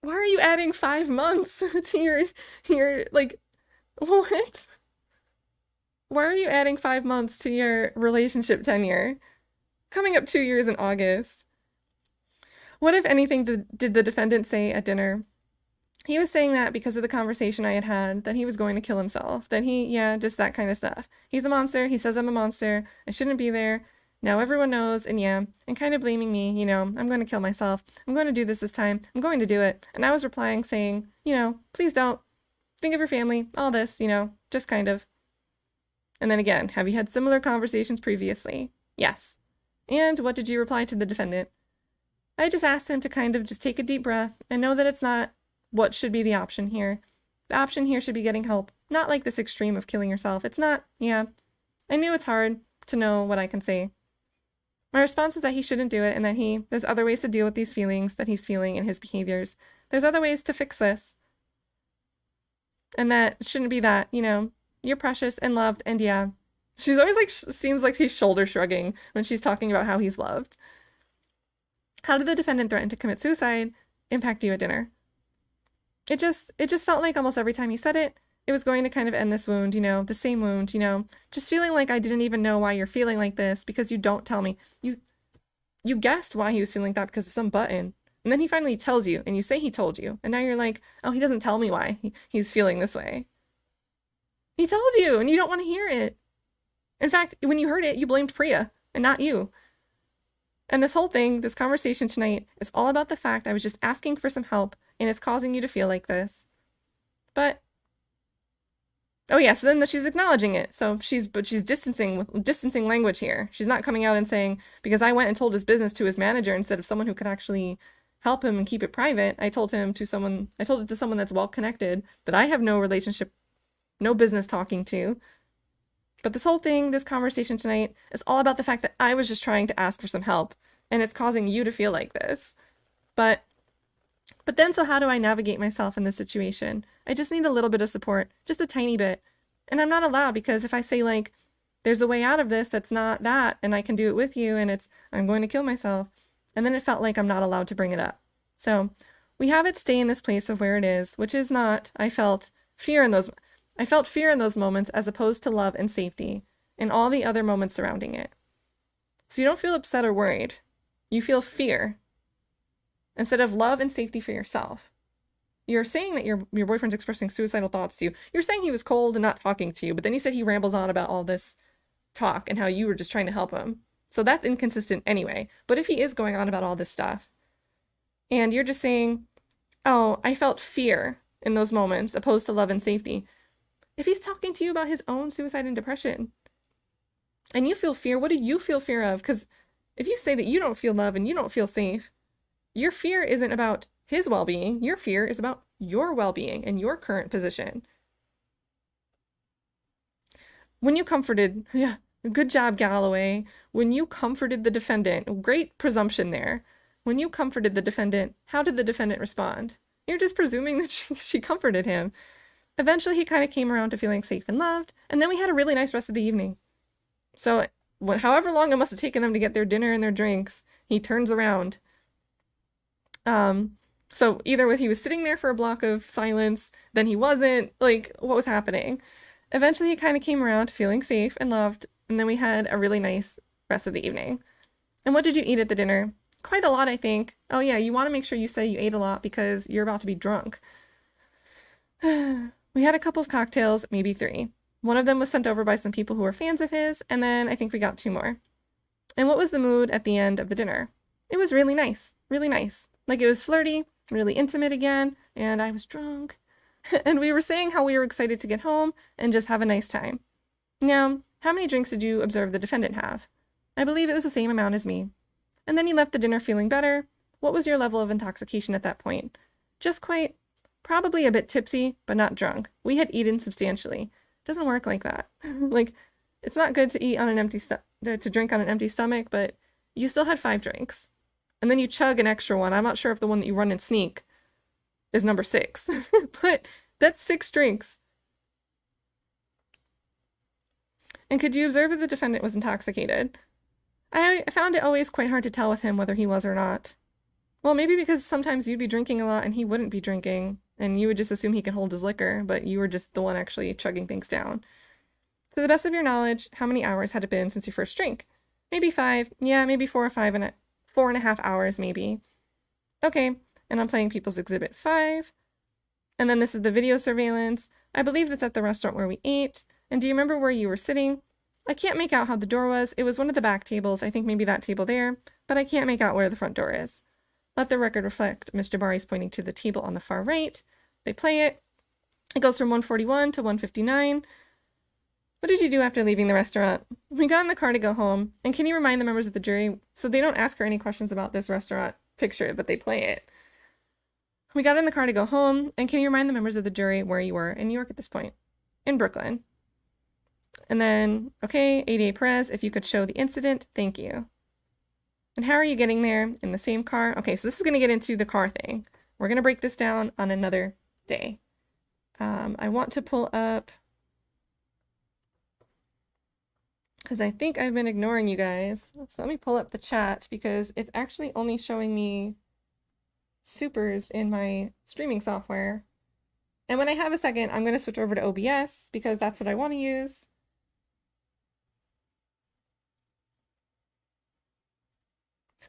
why are you adding 5 months to your what? Why are you adding 5 months to your relationship tenure? Coming up 2 years in August. What, if anything, did the defendant say at dinner? He was saying that because of the conversation I had, that he was going to kill himself. That just that kind of stuff. He's a monster. He says I'm a monster. I shouldn't be there. Now everyone knows, and kind of blaming me, I'm going to kill myself. I'm going to do this time. I'm going to do it. And I was replying saying, please don't. Think of your family. All this, just kind of. And then again, have you had similar conversations previously? Yes. And what did you reply to the defendant? I just asked him to kind of just take a deep breath and know that it's not what should be the option here. The option here should be getting help, not this extreme of killing yourself. It's not, I knew it's hard to know what I can say. My response is that he shouldn't do it and that there's other ways to deal with these feelings that he's feeling in his behaviors. There's other ways to fix this. And that shouldn't be that, you're precious and loved, and she's always seems like she's shoulder shrugging when she's talking about how he's loved. How did the defendant threaten to commit suicide impact you at dinner? It just felt like almost every time he said it, it was going to kind of end this wound, the same wound, just feeling like I didn't even know why you're feeling like this because you don't tell me. You guessed why he was feeling like that because of some button. And then he finally tells you, and you say he told you, and now you're like, oh, he doesn't tell me why he's feeling this way. He told you, and you don't want to hear it. In fact, when you heard it, you blamed Priya, and not you. And this whole thing, this conversation tonight, is all about the fact I was just asking for some help, and it's causing you to feel like this. But, oh yeah, so then she's acknowledging it. So she's distancing language here. She's not coming out and saying, because I went and told his business to his manager instead of someone who could actually help him and keep it private. I told it to someone that's well connected that I have no relationship, no business talking to. But this whole thing, this conversation tonight, is all about the fact that I was just trying to ask for some help, and it's causing you to feel like this. But then, so how do I navigate myself in this situation? I just need a little bit of support, just a tiny bit. And I'm not allowed, because if I say, like, there's a way out of this that's not that, and I can do it with you, and I'm going to kill myself, and then it felt like I'm not allowed to bring it up. So we have it stay in this place of where it is, which is not, I felt fear in those moments as opposed to love and safety and all the other moments surrounding it. So you don't feel upset or worried. You feel fear instead of love and safety for yourself. You're saying that your boyfriend's expressing suicidal thoughts to you. You're saying he was cold and not talking to you, but then you said he rambles on about all this talk and how you were just trying to help him. So that's inconsistent anyway. But if he is going on about all this stuff, and you're just saying, oh, I felt fear in those moments, opposed to love and safety. If he's talking to you about his own suicide and depression, and you feel fear, what do you feel fear of? Because if you say that you don't feel love and you don't feel safe, your fear isn't about his well-being. Your fear is about your well-being and your current position. When you comforted, yeah, good job, Galloway. When you comforted the defendant, great presumption there. When you comforted the defendant, how did the defendant respond? You're just presuming that she comforted him. Eventually, he kind of came around to feeling safe and loved, and then we had a really nice rest of the evening. So, however long it must have taken them to get their dinner and their drinks, he turns around. So either he was sitting there for a block of silence, then he wasn't, like, what was happening? Eventually, he kind of came around to feeling safe and loved, and then we had a really nice rest of the evening. And what did you eat at the dinner? Quite a lot, I think. Oh yeah, you want to make sure you say you ate a lot because you're about to be drunk. We had a couple of cocktails, maybe 3. One of them was sent over by some people who were fans of his, and then I think we got 2 more. And what was the mood at the end of the dinner? It was really nice, really nice. Like, it was flirty, really intimate again, and I was drunk. And we were saying how we were excited to get home and just have a nice time. Now, how many drinks did you observe the defendant have? I believe it was the same amount as me. And then you left the dinner feeling better. What was your level of intoxication at that point? Just quite, probably a bit tipsy, but not drunk. We had eaten substantially. Doesn't work like that. Like, it's not good to eat on an empty to drink on an empty stomach, but you still had 5 drinks. And then you chug an extra one. I'm not sure if the one that you run and sneak is number 6, but that's 6 drinks. And could you observe that the defendant was intoxicated? I found it always quite hard to tell with him whether he was or not. Well, maybe because sometimes you'd be drinking a lot and he wouldn't be drinking, and you would just assume he could hold his liquor, but you were just the one actually chugging things down. To the best of your knowledge, how many hours had it been since your first drink? Maybe 5. Yeah, maybe 4 or 4.5 hours, maybe. Okay, and I'm playing People's Exhibit 5. And then this is the video surveillance. I believe that's at the restaurant where we ate. And do you remember where you were sitting? I can't make out how the door was. It was one of the back tables. I think maybe that table there. But I can't make out where the front door is. Let the record reflect. Miss Jabbari's pointing to the table on the far right. They play it. It goes from 141 to 159. What did you do after leaving the restaurant? We got in the car to go home. And can you remind the members of the jury, so they don't ask her any questions about this restaurant picture, but they play it. We got in the car to go home. And can you remind the members of the jury where you were in New York at this point? In Brooklyn. And then, okay, ADA Perez, if you could show the incident, thank you. And how are you getting there? In the same car? Okay, so this is going to get into the car thing. We're going to break this down on another day. I want to pull up, because I think I've been ignoring you guys. So let me pull up the chat, because it's actually only showing me supers in my streaming software. And when I have a second, I'm going to switch over to OBS, because that's what I want to use.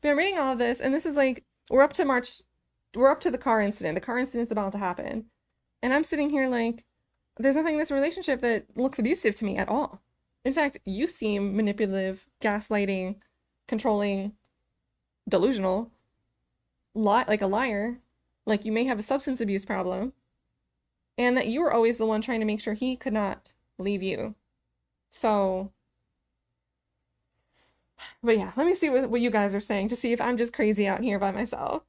But I'm reading all of this, and this is like, we're up to the car incident. The car incident's about to happen. And I'm sitting here like, there's nothing in this relationship that looks abusive to me at all. In fact, you seem manipulative, gaslighting, controlling, delusional, like a liar, like you may have a substance abuse problem, and that you were always the one trying to make sure he could not leave you. So, but yeah, let me see what you guys are saying to see if I'm just crazy out here by myself.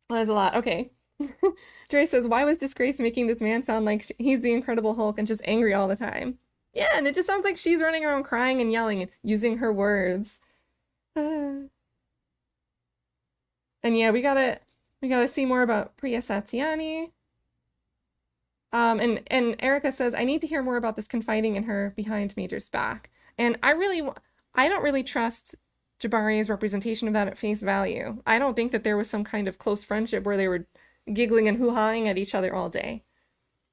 Well, there's a lot. Okay. Dre says, why was Disgrace making this man sound like he's the Incredible Hulk and just angry all the time? Yeah, and it just sounds like she's running around crying and yelling and using her words. And yeah, we gotta see more about Priya Satyani. And Erica says, I need to hear more about this confiding in her behind Major's back. And I don't really trust Jabbari's representation of that at face value. I don't think that there was some kind of close friendship where they were giggling and hoo-hawing at each other all day.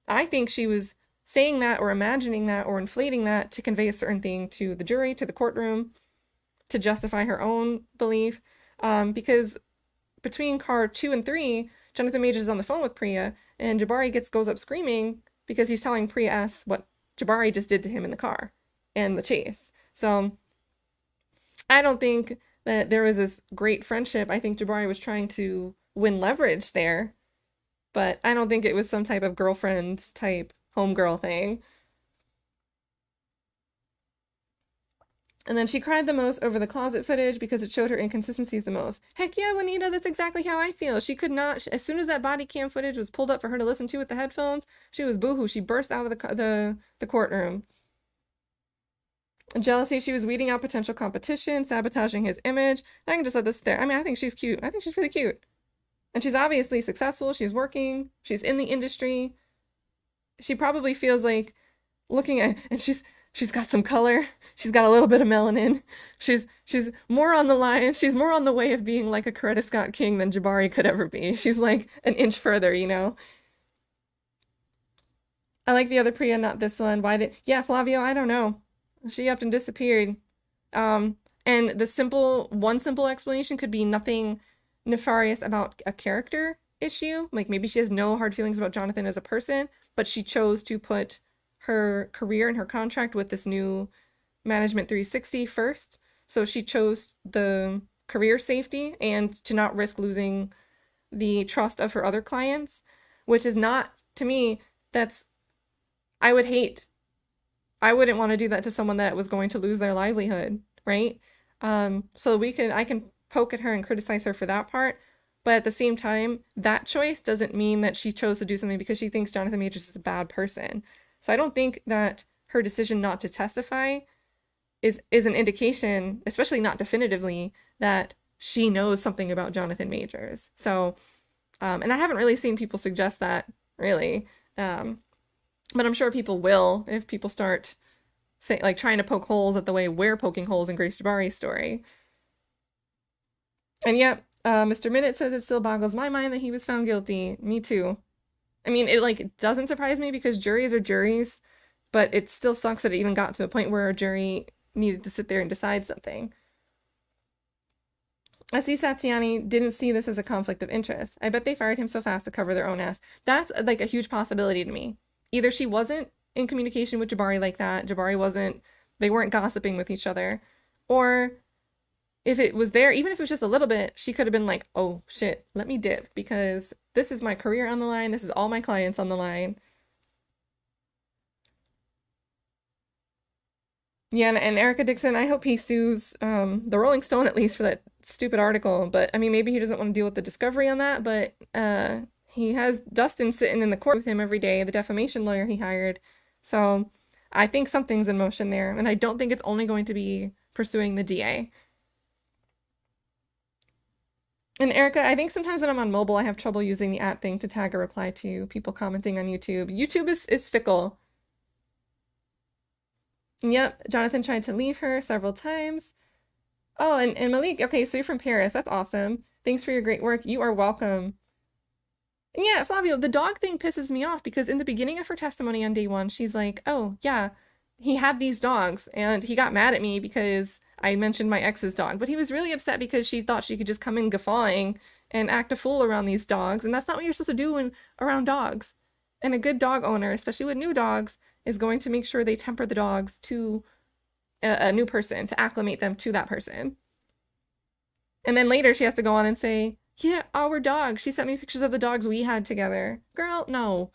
I think she was saying that or imagining that or inflating that to convey a certain thing to the jury, to the courtroom, to justify her own belief. Because between car 2 and 3, Jonathan Majors is on the phone with Priya, and Jabbari goes up screaming because he's telling Priya S what Jabbari just did to him in the car and the chase. So I don't think that there was this great friendship. I think Jabbari was trying to win leverage there, but I don't think it was some type of girlfriend type homegirl thing. And then she cried the most over the closet footage because it showed her inconsistencies the most. Heck yeah, Juanita, that's exactly how I feel. She could not, as soon as that body cam footage was pulled up for her to listen to with the headphones, she was boohoo. She burst out of the courtroom. Jealousy, she was weeding out potential competition, sabotaging his image. I can just let this there. I mean, I think she's cute. I think she's really cute. And she's obviously successful. She's working. She's in the industry. She probably feels like looking at, and she's got some color. She's got a little bit of melanin. She's more on the line. She's more on the way of being like a Coretta Scott King than Jabbari could ever be. She's like an inch further, you know. I like the other Priya, not this one. Yeah, Flavio, I don't know. She upped and disappeared. And one simple explanation could be nothing nefarious about a character issue. Like maybe she has no hard feelings about Jonathan as a person, but she chose to put her career and her contract with this new Management 360 first. So she chose the career safety and to not risk losing the trust of her other clients, which is not, to me, that's, I would hate. I wouldn't want to do that to someone that was going to lose their livelihood, right? So I can poke at her and criticize her for that part, but at the same time, that choice doesn't mean that she chose to do something because she thinks Jonathan Majors is a bad person. So I don't think that her decision not to testify is an indication, especially not definitively, that she knows something about Jonathan Majors. So, and I haven't really seen people suggest that, really. But I'm sure people will if people start trying to poke holes at the way we're poking holes in Grace Jabbari's story. And yep, Mr. Minute says it still boggles my mind that he was found guilty. Me too. I mean, it doesn't surprise me because juries are juries, but it still sucks that it even got to a point where a jury needed to sit there and decide something. I see Satyani didn't see this as a conflict of interest. I bet they fired him so fast to cover their own ass. That's like a huge possibility to me. Either she wasn't in communication with Jabbari like that, they weren't gossiping with each other, or if it was there, even if it was just a little bit, she could have been like, oh shit, let me dip because this is my career on the line. This is all my clients on the line. Yeah, and Erica Dixon, I hope he sues the Rolling Stone at least for that stupid article. But I mean, maybe he doesn't want to deal with the discovery on that. But he has Dustin sitting in the court with him every day, the defamation lawyer he hired. So I think something's in motion there, and I don't think it's only going to be pursuing the DA. And Erica, I think sometimes when I'm on mobile, I have trouble using the @ thing to tag or reply to people commenting on YouTube. YouTube is fickle. Yep, Jonathan tried to leave her several times. Oh, and Malik, okay, so you're from Paris. That's awesome. Thanks for your great work. You are welcome. And yeah, Flavio, the dog thing pisses me off because in the beginning of her testimony on day one, she's like, oh, yeah, he had these dogs and he got mad at me because I mentioned my ex's dog. But he was really upset because she thought she could just come in guffawing and act a fool around these dogs. And that's not what you're supposed to do around dogs. And a good dog owner, especially with new dogs, is going to make sure they temper the dogs to a new person, to acclimate them to that person. And then later she has to go on and say, yeah, our dog. She sent me pictures of the dogs we had together. Girl, no.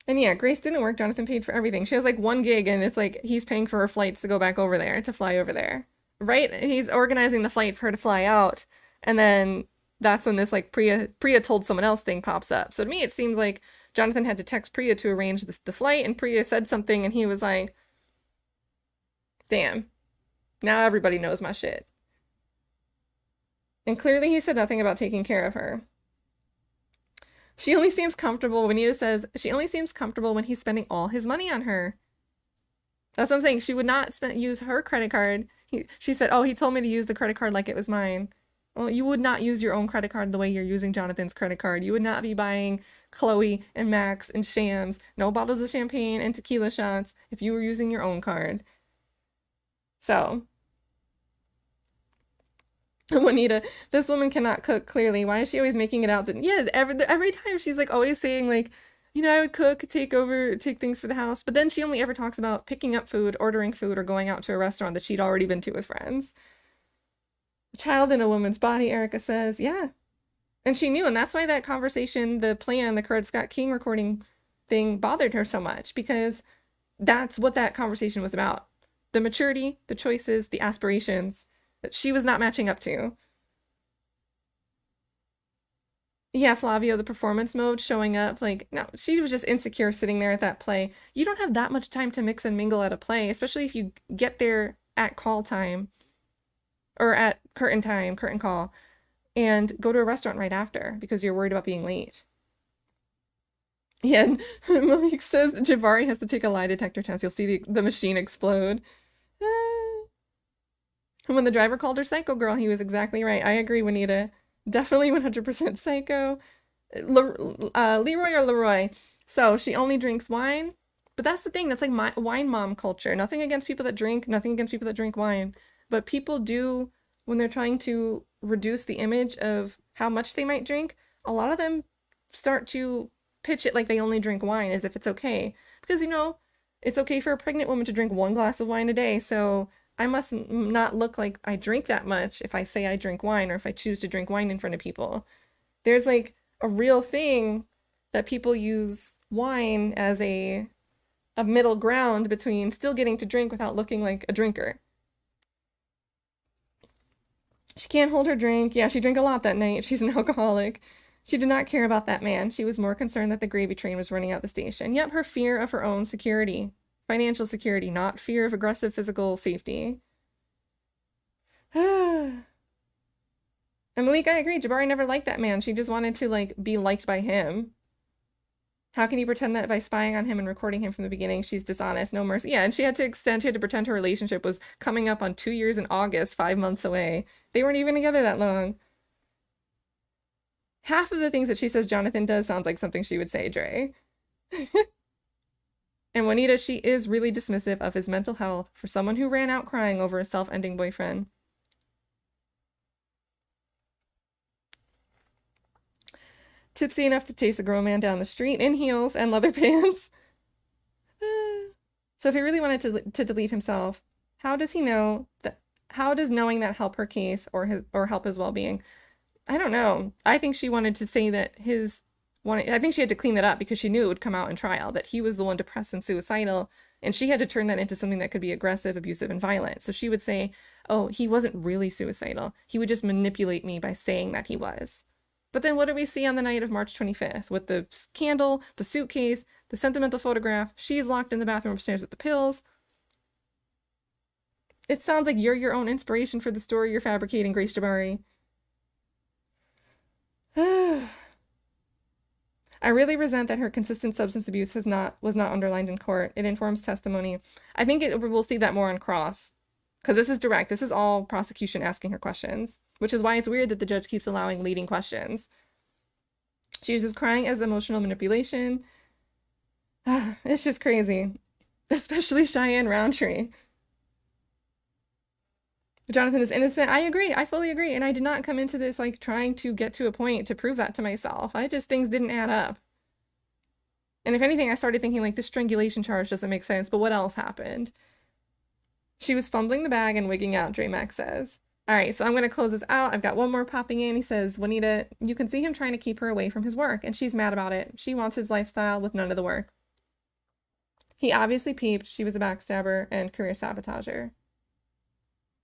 And yeah, Grace didn't work. Jonathan paid for everything. She has like one gig and it's like he's paying for her flights to go back over there, to fly over there. right? He's organizing the flight for her to fly out, and then that's when this like Priya told someone else thing pops up. So to me, it seems like Jonathan had to text Priya to arrange the flight, and Priya said something, and he was like, "Damn, now everybody knows my shit." And clearly, he said nothing about taking care of her. She only seems comfortable, Juanita says, she only seems comfortable when he's spending all his money on her. That's what I'm saying. She would not use her credit card. She said, oh, he told me to use the credit card like it was mine. Well, you would not use your own credit card the way you're using Jonathan's credit card. You would not be buying Chloe and Max and Shams, no bottles of champagne and tequila shots if you were using your own card. So, Juanita, this woman cannot cook, clearly. Why is she always making it out that, yeah, every time she's like always saying, like, you know, I would cook, take things for the house. But then she only ever talks about picking up food, ordering food, or going out to a restaurant that she'd already been to with friends. A child in a woman's body, Erica says. Yeah. And she knew. And that's why that conversation, the plan, the Coretta Scott King recording thing bothered her so much, because that's what that conversation was about. The maturity, the choices, the aspirations that she was not matching up to. Yeah, Flavio, the performance mode showing up. Like, no, she was just insecure sitting there at that play. You don't have that much time to mix and mingle at a play, especially if you get there at call time or at curtain call, and go to a restaurant right after because you're worried about being late. Yeah, Malik says Jabbari has to take a lie detector test. You'll see the machine explode. When the driver called her psycho girl, he was exactly right. I agree, Juanita. Definitely 100% psycho. Leroy or Leroy. So she only drinks wine. But that's the thing. That's like my wine mom culture. Nothing against people that drink. Nothing against people that drink wine. But people do, when they're trying to reduce the image of how much they might drink, a lot of them start to pitch it like they only drink wine as if it's okay. Because, you know, it's okay for a pregnant woman to drink 1 glass of wine a day. So I must not look like I drink that much if I say I drink wine or if I choose to drink wine in front of people. There's like a real thing that people use wine as a middle ground between still getting to drink without looking like a drinker. She can't hold her drink. Yeah, she drank a lot that night. She's an alcoholic. She did not care about that man. She was more concerned that the gravy train was running out the station. Yep, her fear of her own security. Financial security, not fear of aggressive physical safety. And Malik, I agree. Jabbari never liked that man. She just wanted to like be liked by him. How can you pretend that by spying on him and recording him from the beginning, she's dishonest? No mercy. Yeah, and she had to pretend her relationship was coming up on 2 years in August, 5 months away. They weren't even together that long. Half of the things that she says Jonathan does sounds like something she would say, Dre. And Juanita, she is really dismissive of his mental health for someone who ran out crying over a self-ending boyfriend. Tipsy enough to chase a grown man down the street in heels and leather pants. So if he really wanted to delete himself, how does he know that? How does knowing that help her case or help his well-being? I don't know. I think she wanted to say that I think she had to clean that up because she knew it would come out in trial, that he was the one depressed and suicidal, and she had to turn that into something that could be aggressive, abusive, and violent. So she would say, oh, he wasn't really suicidal. He would just manipulate me by saying that he was. But then what did we see on the night of March 25th? With the candle, the suitcase, the sentimental photograph, she's locked in the bathroom upstairs with the pills. It sounds like you're your own inspiration for the story you're fabricating, Grace Jabbari. I really resent that her consistent substance abuse was not underlined in court. It informs testimony. I think we'll see that more on cross, because this is direct. This is all prosecution asking her questions, which is why it's weird that the judge keeps allowing leading questions. She uses crying as emotional manipulation. It's just crazy, especially Cheyenne Roundtree. Jonathan is innocent. I agree. I fully agree. And I did not come into this like trying to get to a point to prove that to myself. Things didn't add up. And if anything, I started thinking like this strangulation charge doesn't make sense, but what else happened? She was fumbling the bag and wigging out, Dramac says. All right, so I'm going to close this out. I've got one more popping in. He says, Juanita, you can see him trying to keep her away from his work, and she's mad about it. She wants his lifestyle with none of the work. He obviously peeped she was a backstabber and career sabotager.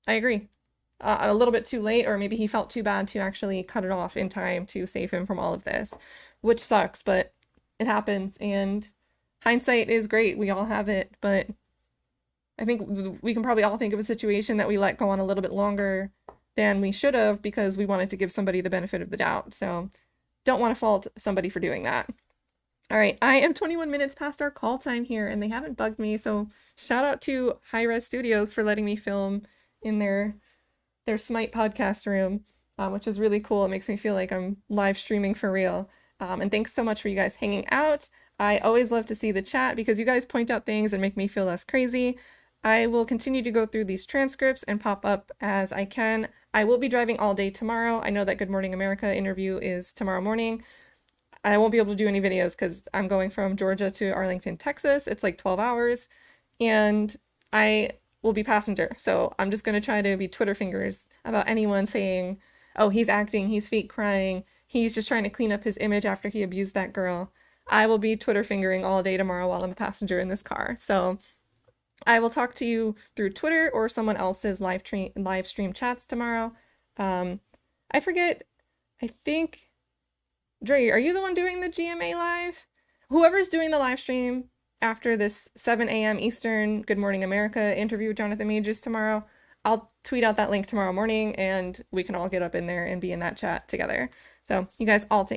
I agree. A little bit too late, or maybe he felt too bad to actually cut it off in time to save him from all of this, which sucks, but it happens. And hindsight is great. We all have it, but I think we can probably all think of a situation that we let go on a little bit longer than we should have because we wanted to give somebody the benefit of the doubt. So don't want to fault somebody for doing that. All right, I am 21 minutes past our call time here, and they haven't bugged me. So shout out to High Res Studios for letting me film in their Smite podcast room, which is really cool. It makes me feel like I'm live streaming for real. And thanks so much for you guys hanging out. I always love to see the chat because you guys point out things and make me feel less crazy. I will continue to go through these transcripts and pop up as I can. I will be driving all day tomorrow. I know that Good Morning America interview is tomorrow morning. I won't be able to do any videos because I'm going from Georgia to Arlington, Texas. It's like 12 hours. And I will be passenger. So I'm just going to try to be Twitter fingers about anyone saying, oh, he's acting, he's fake crying, he's just trying to clean up his image after he abused that girl. I will be Twitter fingering all day tomorrow while I'm a passenger in this car. So I will talk to you through Twitter or someone else's live stream chats tomorrow. I forget, I think, Dre, are you the one doing the GMA live? Whoever's doing the live stream after this 7 a.m. Eastern Good Morning America interview with Jonathan Majors tomorrow, I'll tweet out that link tomorrow morning and we can all get up in there and be in that chat together. So you guys all take